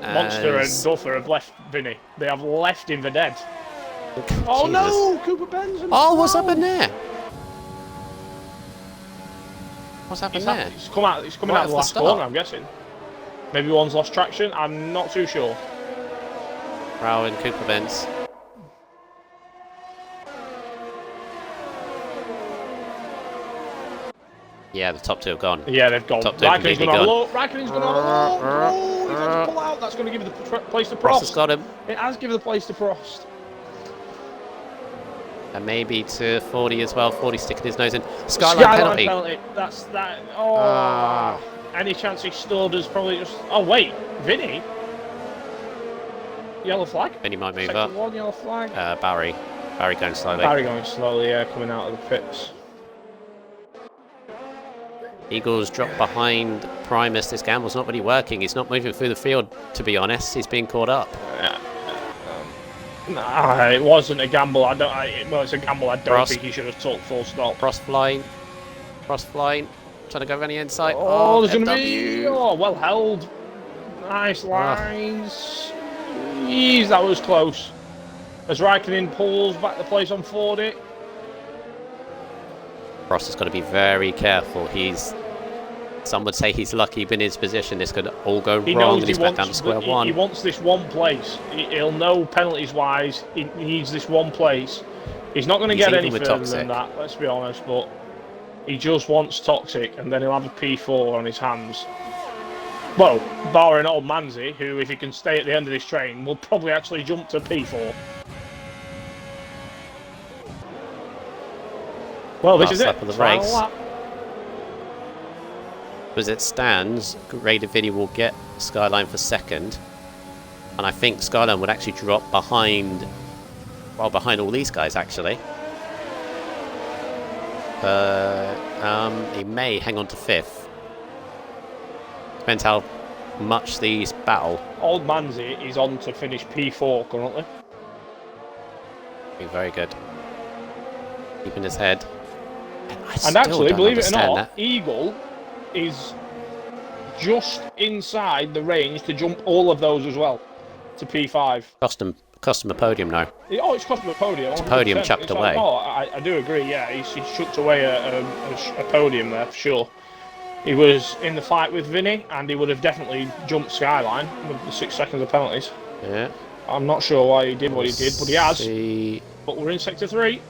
Monster and Duffer have left Vinny. They have left him for dead. Oh no! Cooper Benz. What's happened there? What's happened there? It's coming out of the last corner, I'm guessing. Maybe one's lost traction. I'm not too sure. Rao and Cooper Benz. Yeah, the top 2 have gone. Yeah, they've gone. Top 2 completely gone. Raikkonen's going to low. He's going to pull out. That's going to give the place to Prost. Prost has got him. It has given the place to Prost. And maybe to 40 as well. 40 sticking his nose in. Skyline penalty. That's that. Oh. Any chance he stood is probably just. Oh, wait. Vinny? Yellow flag? Vinny might move Second up. one, yellow flag. Barry. Barry going slowly. Barry going slowly, yeah, coming out of the pits. Eagles drop behind Primus. This gamble's not really working. He's not moving through the field, to be honest. He's being caught up. Nah, it wasn't a gamble. Well, it's a gamble I don't think he should have took full stop. Cross flying. Cross flying. Trying to go around the inside. Oh, there's going to be... Oh, well held. Nice lines. Jeez, that was close. As Raikkonen pulls back the place on 40. Prost has got to be very careful. Some would say he's lucky in his position. This could all go wrong and he's back down to square one. He wants this one place. He'll know penalties wise. He needs this one place. He's not going to get any further than that, let's be honest, but he just wants toxic and then he'll have a P4 on his hands. Well, barring old Manzi, who if he can stay at the end of this train will probably actually jump to P4. Well, this is it. Lap of the race. As it stands, Raider Vinny will get Skyline for second, and I think Skyline would actually drop behind, well, behind all these guys actually. He may hang on to fifth. Depends how much these battle. Old Manzi is on to finish P4 currently. Be very good. Keeping his head. And actually, believe it or not, Eagle is just inside the range to jump all of those as well to P5. Cost him a podium now. Oh, it's cost him a podium. It's a podium chucked away. Oh, I do agree, yeah. He chucked away a podium there for sure. He was in the fight with Vinny and he would have definitely jumped Skyline with the 6 seconds of penalties. Yeah. I'm not sure why he did what he did, but he has. But we're in Sector 3.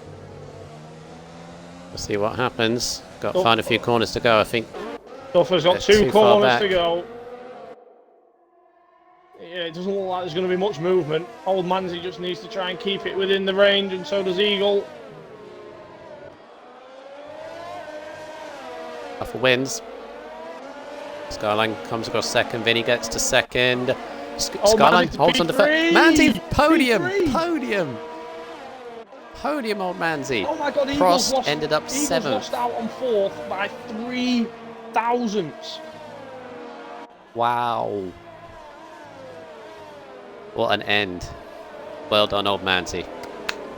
We'll see what happens. Got to find a few corners to go, I think. Duffer's got two corners to go. Yeah, it doesn't look like there's going to be much movement. Old Manzi just needs to try and keep it within the range, and so does Eagle. Buffer wins. Skyline comes across second. Vinny gets to second. Skyline holds on to third. Manzi, podium! P3. Podium! Podium, old Manzi. Oh my God, Prost ended up seventh. Lost out on fourth by 3 thousandths. Wow. What an end. Well done, old Manzi.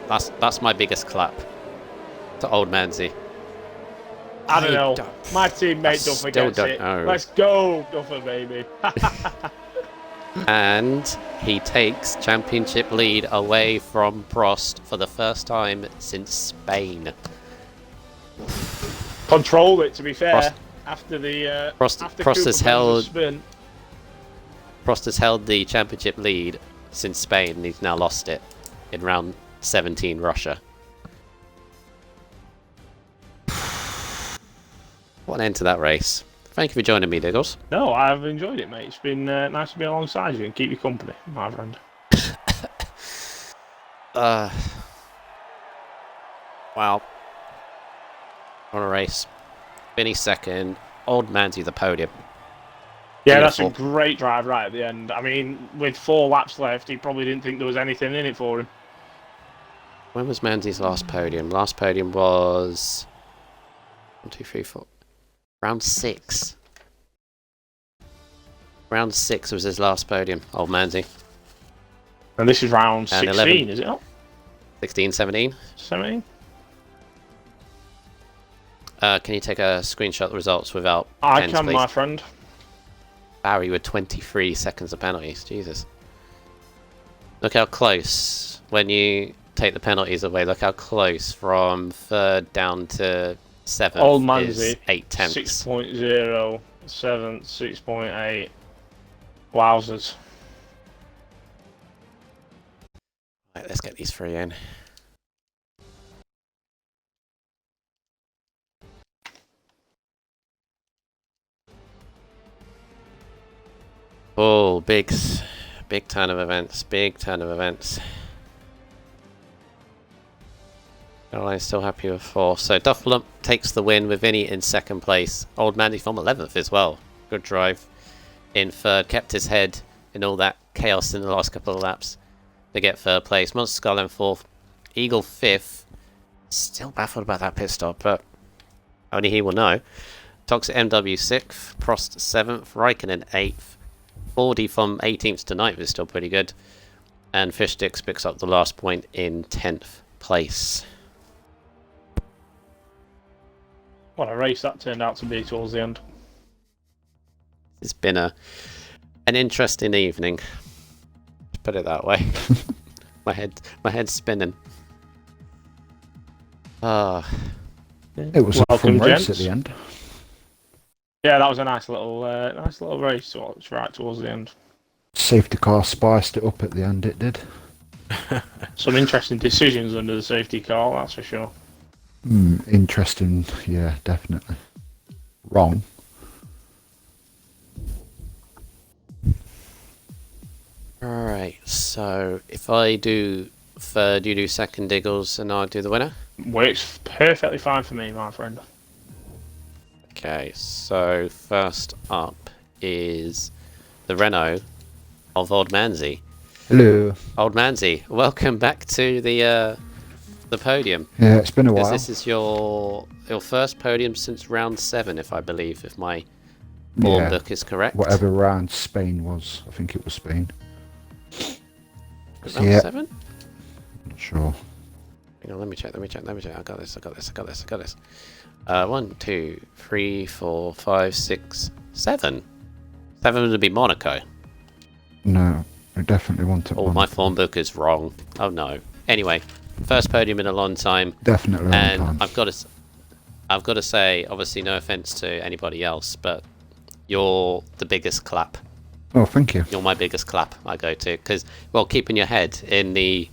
That's my biggest clap to old Manzi. I don't know. My teammate Duffer gets it. Let's go, Duffer, baby. And he takes championship lead away from Prost for the first time since Spain. Controlled it, to be fair. After the Prost has held the championship lead since Spain, and he's now lost it in round 17, Russia. What an end to that race. Thank you for joining me, Diggles. No, I've enjoyed it, mate. It's been nice to be alongside you and keep you company, my friend. Wow. What a race. Vinny second. Old Manzi the podium. Yeah, Beautiful. That's a great drive right at the end. I mean, with 4 laps left, he probably didn't think there was anything in it for him. When was Manzi's last podium? Last podium was 1, 2, 3, 4. Round 6. Round 6 was his last podium, old Manzi. And this is round 16, 11. Is it not? 16, 17. 17? Can you take a screenshot of the results without I pens, can, please? my friend. Barry with 23 seconds of penalties. Jesus. Look how close, when you take the penalties away, look how close from 3rd down to 7th Old Manzi, is 8 tenths. 6.0, 7th, 6.8. Wowzers. Right, let's get these 3 in. Oh, big turn of events. Big turn of events. I'm still happy with 4. So Dufflump takes the win with Vinny in 2nd place. Old Mandy from 11th as well. Good drive in 3rd. Kept his head in all that chaos in the last couple of laps to get 3rd place. Monster Skull in 4th. Eagle 5th. Still baffled about that pit stop, but only he will know. Toxic MW 6th. Prost 7th. Raikkonen 8th. Fordy from 18th to 9th is still pretty good. And Fishsticks picks up the last point in 10th place. What a race that turned out to be towards the end. It's been an interesting evening. Put it that way. my head's spinning. It was a fun race at the end. Yeah, that was a nice little race right towards the end. Safety car spiced it up at the end, it did. Some interesting decisions under the safety car, that's for sure. Interesting, yeah, definitely. Wrong. Alright, so if I do 3rd, you do 2nd, Diggles, and I'll do the winner? Works perfectly fine for me, my friend. Okay, so first up is the Renault of Old Manzi. Hello. Old Manzi, welcome back to the podium. Yeah, it's been a while. This is your first podium since round 7, if my form book is correct. Whatever round Spain was, I think it was Spain. Round 7? Not sure. Hang on, let me check. I got this. 1, 2, 3, 4, 5, 6, 7. 7 would be Monaco. No, I definitely want to. Oh, my form book is wrong. Oh no. Anyway, first podium in a long time. Definitely a long and time. I've got to say, obviously, no offense to anybody else, but you're the biggest clap. Oh, thank you. You're my biggest clap I go to, because, well, keeping your head in the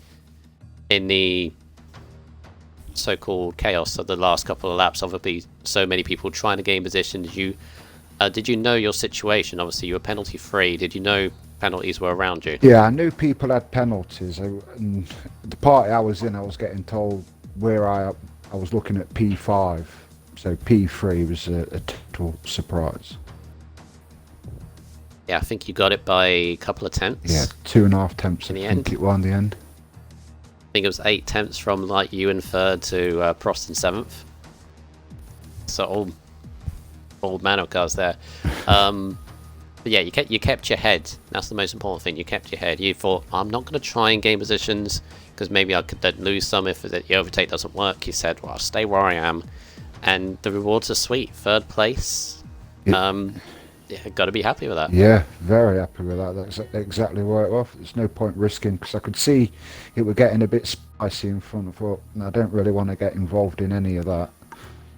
so-called chaos of the last couple of laps, obviously so many people trying to gain position. Did you know your situation? Obviously you were penalty free. Did you know penalties were around you? Yeah, I knew people had penalties. And the party I was in, I was getting told where I was looking at P5, so P3 was a total surprise. Yeah, I think you got it by a couple of tenths. Yeah, 2.5 tenths. In the I think end. it was in the end. I think it was 8 tenths from like you in 3rd to Prost in 7th. So all man of cars there. But yeah, you kept your head. That's the most important thing. You kept your head. You thought, I'm not going to try and gain positions because maybe I could then lose some if the overtake doesn't work. You said, well, I'll stay where I am, and the rewards are sweet. 3rd place. Yeah, got to be happy with that. Yeah, very happy with that. That's exactly where it was. There's no point risking, because I could see it were getting a bit spicy in front. I thought, no, I don't really want to get involved in any of that.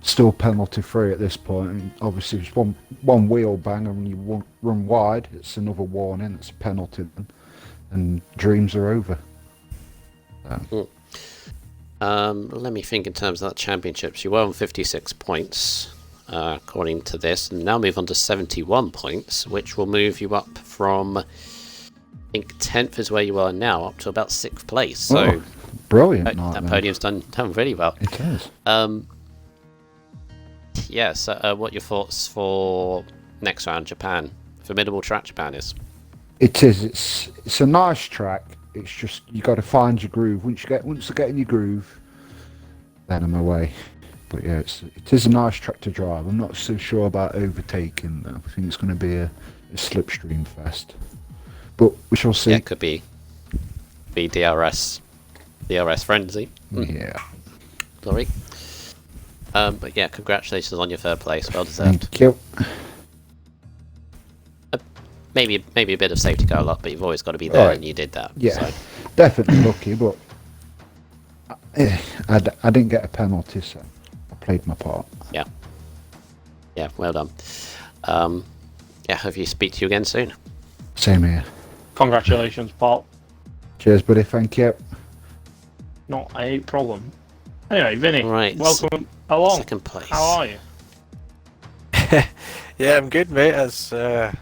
Still penalty free at this point. And obviously, just one wheel bang and you run wide, it's another warning. It's a penalty, and dreams are over. Let me think in terms of that championships. You were on 56 points. According to this, and now move on to 71 points, which will move you up from, I think 10th is where you are now, up to about 6th place. So brilliant! That podium's done really well. It is. Yeah. So, what your thoughts for next round, Japan? Formidable track Japan is. It is. It's a nice track. It's just you got to find your groove. Once you get in your groove, then I'm away. But yeah, it is a nice track to drive. I'm not so sure about overtaking though. I think it's going to be a slipstream fest. But we shall see. Yeah, it could be DRS frenzy. Yeah. Sorry. But yeah, congratulations on your 3rd place. Well deserved. Thank you. Maybe a bit of safety car luck, but you've always got to be there, and you did that. Yeah, so. Definitely lucky, but I didn't get a penalty, so I played my part. Yeah, well done. Yeah, hope you speak to you again soon. Same here. Congratulations, Paul. Cheers, buddy. Thank you. Not a problem. Anyway, Vinny, right, welcome along. 2nd place. How are you? Yeah, I'm good, mate. As I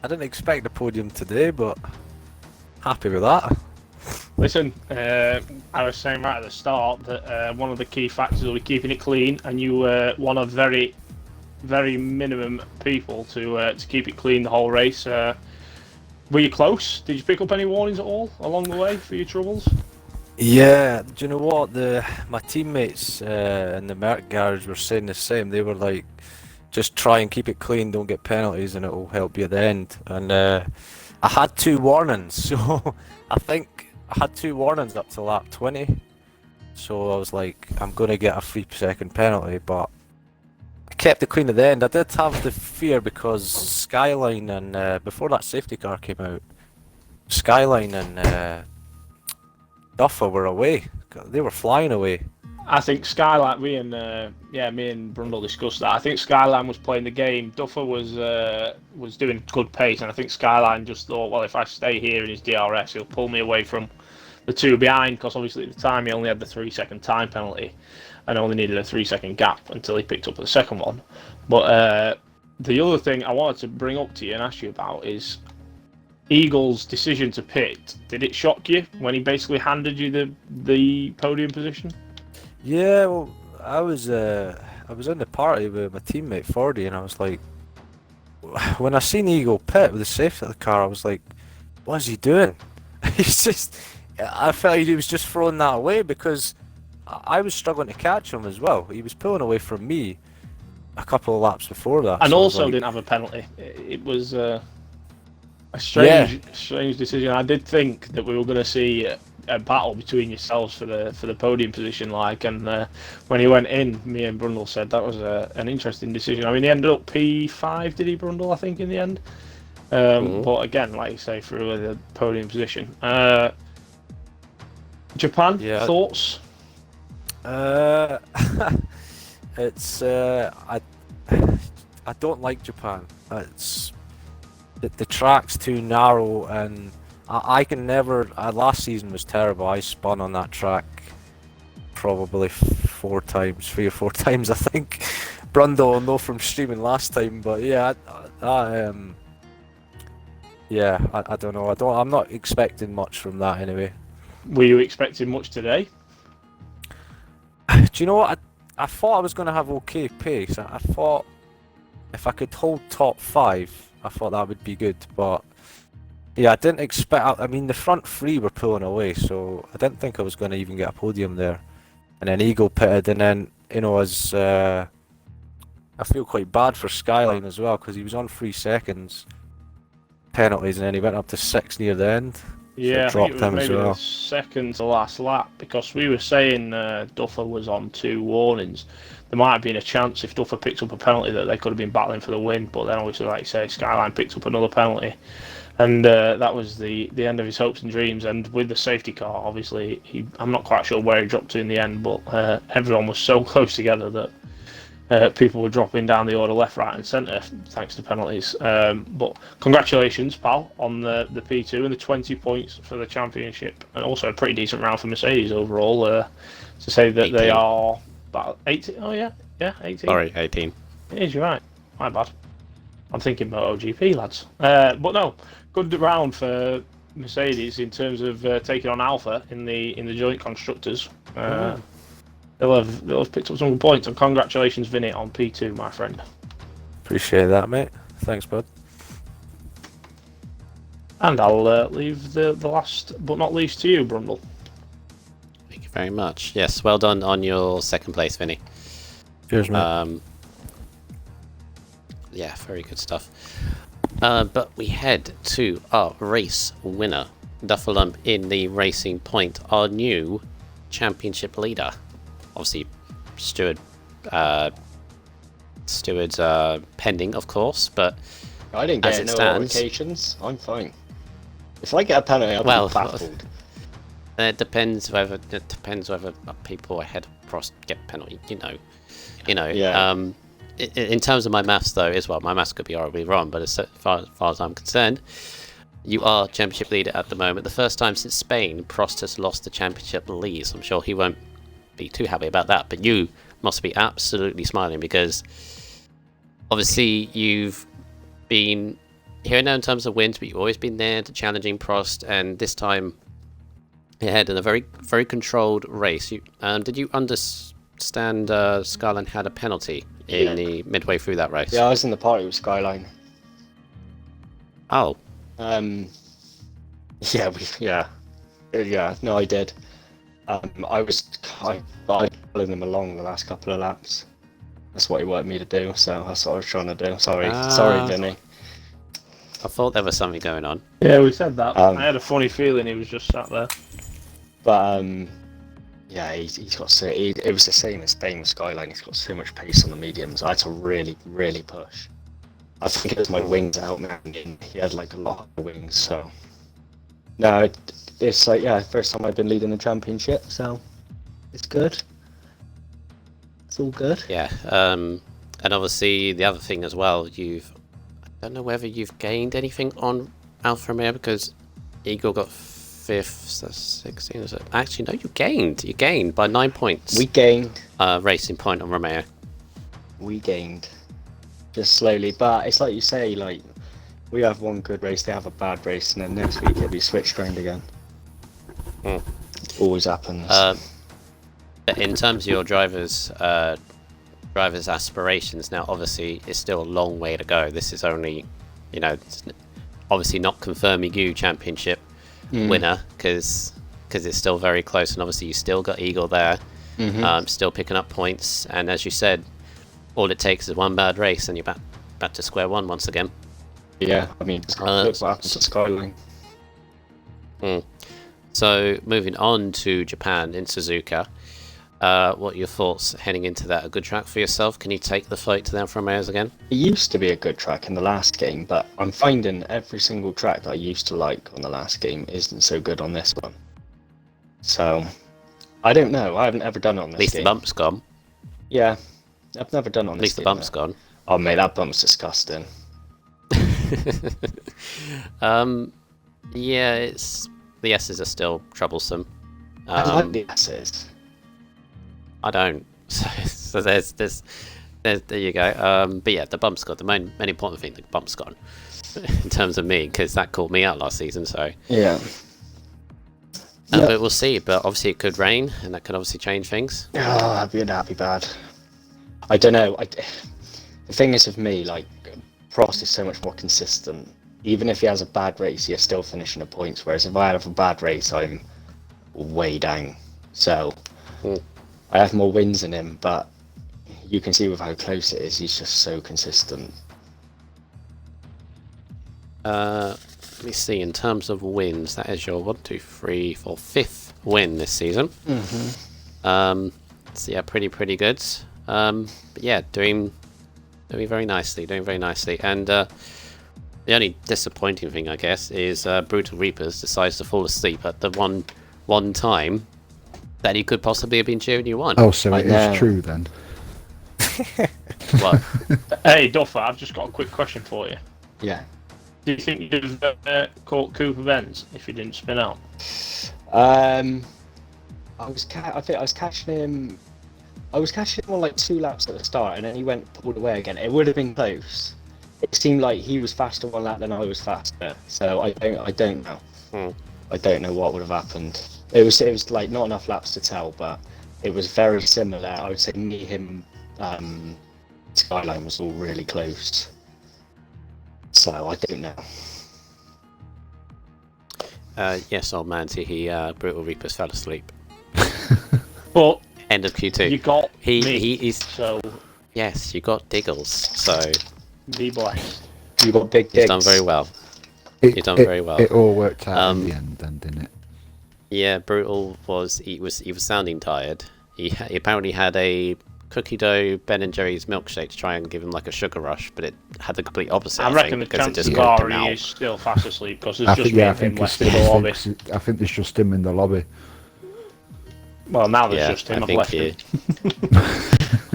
didn't expect the podium today, but happy with that. Listen, I was saying right at the start that one of the key factors will be keeping it clean, and you were one of very, very minimum people to keep it clean the whole race. Were you close? Did you pick up any warnings at all along the way for your troubles? Yeah, do you know what? My teammates in the Merc garage were saying the same. They were like, just try and keep it clean, don't get penalties, and it'll help you at the end. And I had 2 warnings, so I think I had 2 warnings up to lap 20. So I was like, I'm gonna get a 3-second penalty, but I kept it clean at the end. I did have the fear because Skyline and before that safety car came out, Skyline and Duffer were away. They were flying away. I think Skyline, me and Brundle discussed that. I think Skyline was playing the game. Duffer was doing good pace, and I think Skyline just thought, well, if I stay here in his DRS, he'll pull me away from the two behind. Because obviously at the time he only had the 3-second time penalty, and only needed a 3-second gap until he picked up the second one. But the other thing I wanted to bring up to you and ask you about is Eagle's decision to pit. Did it shock you when he basically handed you the podium position? Yeah, well, I was in the party with my teammate Fordy, and I was like, when I seen Eagle pit with the safety of the car, I was like, what is he doing? He's just, I felt he was just throwing that away because I was struggling to catch him as well. He was pulling away from me a couple of laps before that, and so also like, didn't have a penalty. It was a strange decision. I did think that we were going to see a battle between yourselves for the podium position, and when he went in, me and Brundle said that was an interesting decision. I mean, he ended up P5, did he, Brundle? I think in the end. But again, like you say, through the podium position. Japan, thoughts? It's I don't like Japan. It's the track's too narrow, and I can never. Last season was terrible. I spun on that track probably 4 times, 3 or 4 times, I think. Brundle will know from streaming last time, but yeah, I don't know. I'm not expecting much from that anyway. Were you expecting much today? Do you know what? I thought I was going to have okay pace. I thought if I could hold top 5, I thought that would be good, but yeah, I didn't expect. I mean, the front 3 were pulling away, so I didn't think I was going to even get a podium there. And then Eagle pitted, and then as I feel quite bad for Skyline as well because he was on 3 seconds penalties, and then he went up to 6 near the end. Yeah, so I think it was maybe the second to last lap because we were saying Duffer was on 2 warnings. There might have been a chance if Duffer picked up a penalty that they could have been battling for the win, but then obviously, like you say, Skyline picked up another penalty, and that was the end of his hopes and dreams. And with the safety car, obviously, I'm not quite sure where he dropped to in the end, but everyone was so close together that people were dropping down the order left, right, and centre thanks to penalties. But congratulations, pal, on the P2 and the 20 points for the championship, and also a pretty decent round for Mercedes overall. To say that 18. They are about 18. Oh yeah, 18. Sorry, 18. It is, you're right. My bad. I'm thinking MotoGP, lads. But no, good round for Mercedes in terms of taking on Alpha in the joint constructors. They'll have picked up some good points, and congratulations, Vinny, on P2, my friend. Appreciate that, mate. Thanks, bud. And I'll leave the last but not least to you, Brundle. Thank you very much. Yes, well done on your second place, Vinny. Cheers, mate. Yeah, very good stuff. But we head to our race winner, Duffalump in the Racing Point, our new championship leader. Obviously, Steward's pending, of course, but I didn't get no notifications. I'm fine. If I get a penalty, I'll be baffled. It depends whether people ahead of Prost get penalty. Yeah. In terms of my maths, though, as well, my maths could be horribly wrong, but as far as I'm concerned, you are championship leader at the moment. The first time since Spain, Prost has lost the championship lead. So I'm sure he won't be too happy about that, but you must be absolutely smiling because obviously you've been here and now in terms of wins, but you've always been there to challenging Prost, and this time ahead in a very, very controlled race. Did you understand Skyline had a penalty in the midway through that race? Yeah, I was in the party with Skyline. Oh. Yeah, no, I did. I followed him along the last couple of laps. That's what he wanted me to do, so that's what I was trying to do. Sorry, Vinny. I thought there was something going on. Yeah, we said that. I had a funny feeling he was just sat there. But yeah, he's got so. It was the same as Spain with Skyline. He's got so much pace on the mediums. I had to really, really push. I think it was my wings out, man. He had like a lot of wings, so. No, it's like, yeah, first time I've been leading the championship, so it's good. It's all good. Yeah, and obviously the other thing as well, I don't know whether you've gained anything on Alfa Romeo, because Eagle got 5th, so 16, is it? Actually, no, you gained by 9 points. We gained. Racing point on Romeo. We gained. Just slowly, but it's like you say, like, we have one good race, they have a bad race, and then next week it'll be switched around again. Always happens. In terms of your drivers' aspirations, now obviously it's still a long way to go. This is only, it's obviously not confirming you championship winner, because it's still very close, and obviously you still got Eagle there, still picking up points, and as you said, all it takes is one bad race and you're back to square one once again. Yeah, I mean, look what happened to Skyline. So, moving on to Japan in Suzuka, what are your thoughts heading into that? A good track for yourself? Can you take the fight to the Alfa Romeos again? It used to be a good track in the last game, but I'm finding every single track that I used to like on the last game isn't so good on this one. So, I don't know. I haven't ever done it on this game. At least the bump's gone. Yeah, I've never done it on this game. At least the bump's gone. Oh, mate, that bump's disgusting. Yeah, the S's are still troublesome. I like the S's. I don't. So there's there you go. But yeah, the bump's gone. The main important thing, the bump's gone. In terms of me, because that caught me out last season. So yeah. But we'll see. But obviously it could rain, and that could obviously change things. Oh, that'd be bad. I don't know. The thing is with me, like, Prost is so much more consistent. Even if he has a bad race, you're still finishing the points. Whereas if I have a bad race, I'm way down. So I have more wins than him, but you can see with how close it is, he's just so consistent. Let me see. In terms of wins, that is your 5th win this season. So yeah, pretty good. But yeah, doing very nicely, and the only disappointing thing, I guess, is Brutal Reapers decides to fall asleep at the one time that he could possibly have been cheering you on. Oh, so it is true then. What? Hey, Duffer, I've just got a quick question for you. Yeah. Do you think you'd have caught Cooper Benz if he didn't spin out? I think I was catching him. I was catching him on like 2 laps at the start, and then he pulled away again. It would have been close. It seemed like he was faster one lap than I was faster. So I don't know. I don't know what would have happened. It was like not enough laps to tell, but it was very similar. I would say me, him, Skyline was all really close. So I don't know. Yes, old man, he Brutal Reapers fell asleep. But end of Q2. You got he's so yes, you got Diggles. So be blessed. You got big digs. He's done very well. You've done very well. It all worked out in the end, then, didn't it? Yeah, Brutal was sounding tired. He apparently had a cookie dough Ben & Jerry's milkshake to try and give him like a sugar rush, but it had the complete opposite. I reckon the chances are he is still fast asleep because there's just him left in the lobby. I think there's just him in the lobby. Well, now there's just him. I've left him.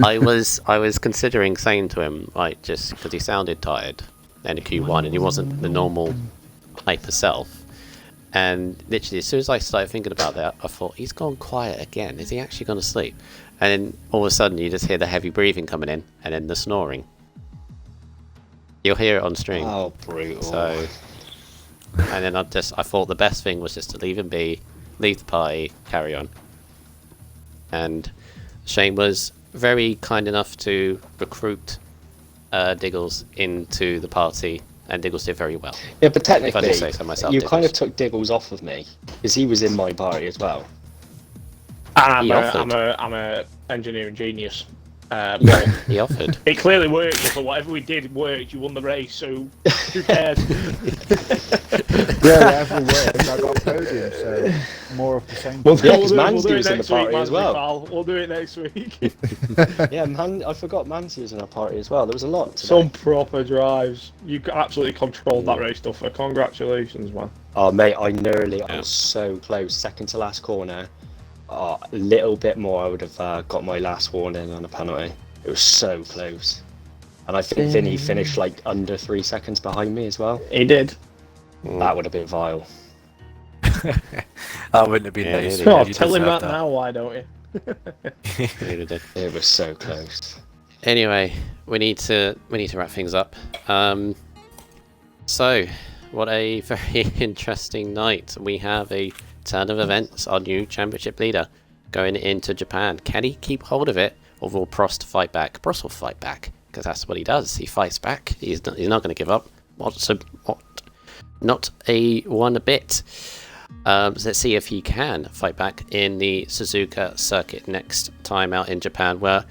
I was considering saying to him, like, just because he sounded tired in Q1 and he wasn't the normal hyper self. And literally, as soon as I started thinking about that, I thought, he's gone quiet again. Is he actually going to sleep? And then all of a sudden, you just hear the heavy breathing coming in, and then the snoring. You'll hear it on stream. Oh, brutal. So, and then I thought the best thing was just to leave him be, leave the party, carry on. And Shane was very kind enough to recruit Diggles into the party, and Diggles did very well. Yeah, but If I do technically, say so myself, you Diggles. kind of took Diggles off of me because he was in my party as well. And He offered. I'm a engineering genius. Well, He offered. it clearly worked. So whatever we did worked. You won the race, so who cares? Yeah, whatever works, I got podium, so more of the same. We'll Yeah, do 'cause it Mansdy was in the next week, party as Mansdy, well. pal. We'll do it next week. Yeah, I forgot Mansi was in our party as well. There was a lot today. Some proper drives. You absolutely controlled that race, Duffer. Congratulations, man. Oh, mate, I was so close. Second to last corner. Oh, a little bit more, I would have got my last warning on a penalty. It was so close. And I think Vinny finished like under 3 seconds behind me as well. He did. That would have been vile. That wouldn't have been Yeah, nice. it Oh, You tell him deserve that now, why don't you? Really did. It was so close. Anyway, we need to wrap things up. So, what a very interesting night. We have a turn of events. Our new championship leader going into Japan. Can he keep hold of it, or will Prost fight back? Prost will fight back because that's what he does. He fights back. He's not going to give up. Not a one bit. So let's see if he can fight back in the Suzuka circuit next time out in Japan, where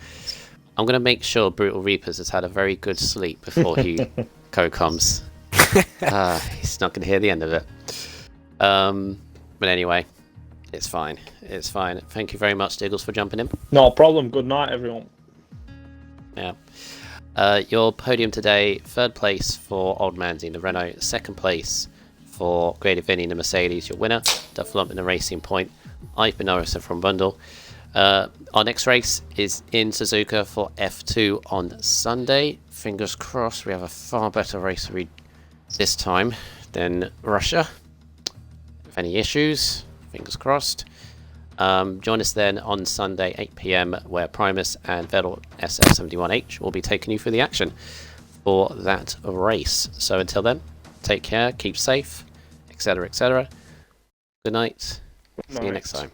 I'm going to make sure Brutal Reapers has had a very good sleep before he co-coms. He's not going to hear the end of it. But anyway, it's fine. It's fine. Thank you very much, Diggles, for jumping in. No problem. Good night, everyone. Yeah. Your podium today, third place for Old Manzi in the Renault, second place for Creative Vinny in the Mercedes, your winner, Dufflump in the Racing Point, I've been RSF from Bundle. Our next race is in Suzuka for F2 on Sunday. Fingers crossed we have a far better race this time than Russia. If any issues, fingers crossed. Join us then on Sunday 8 PM where Primus and Vettel SF71H will be taking you through the action for that race. So until then, take care, keep safe, etc, etc. Good night. See you next time.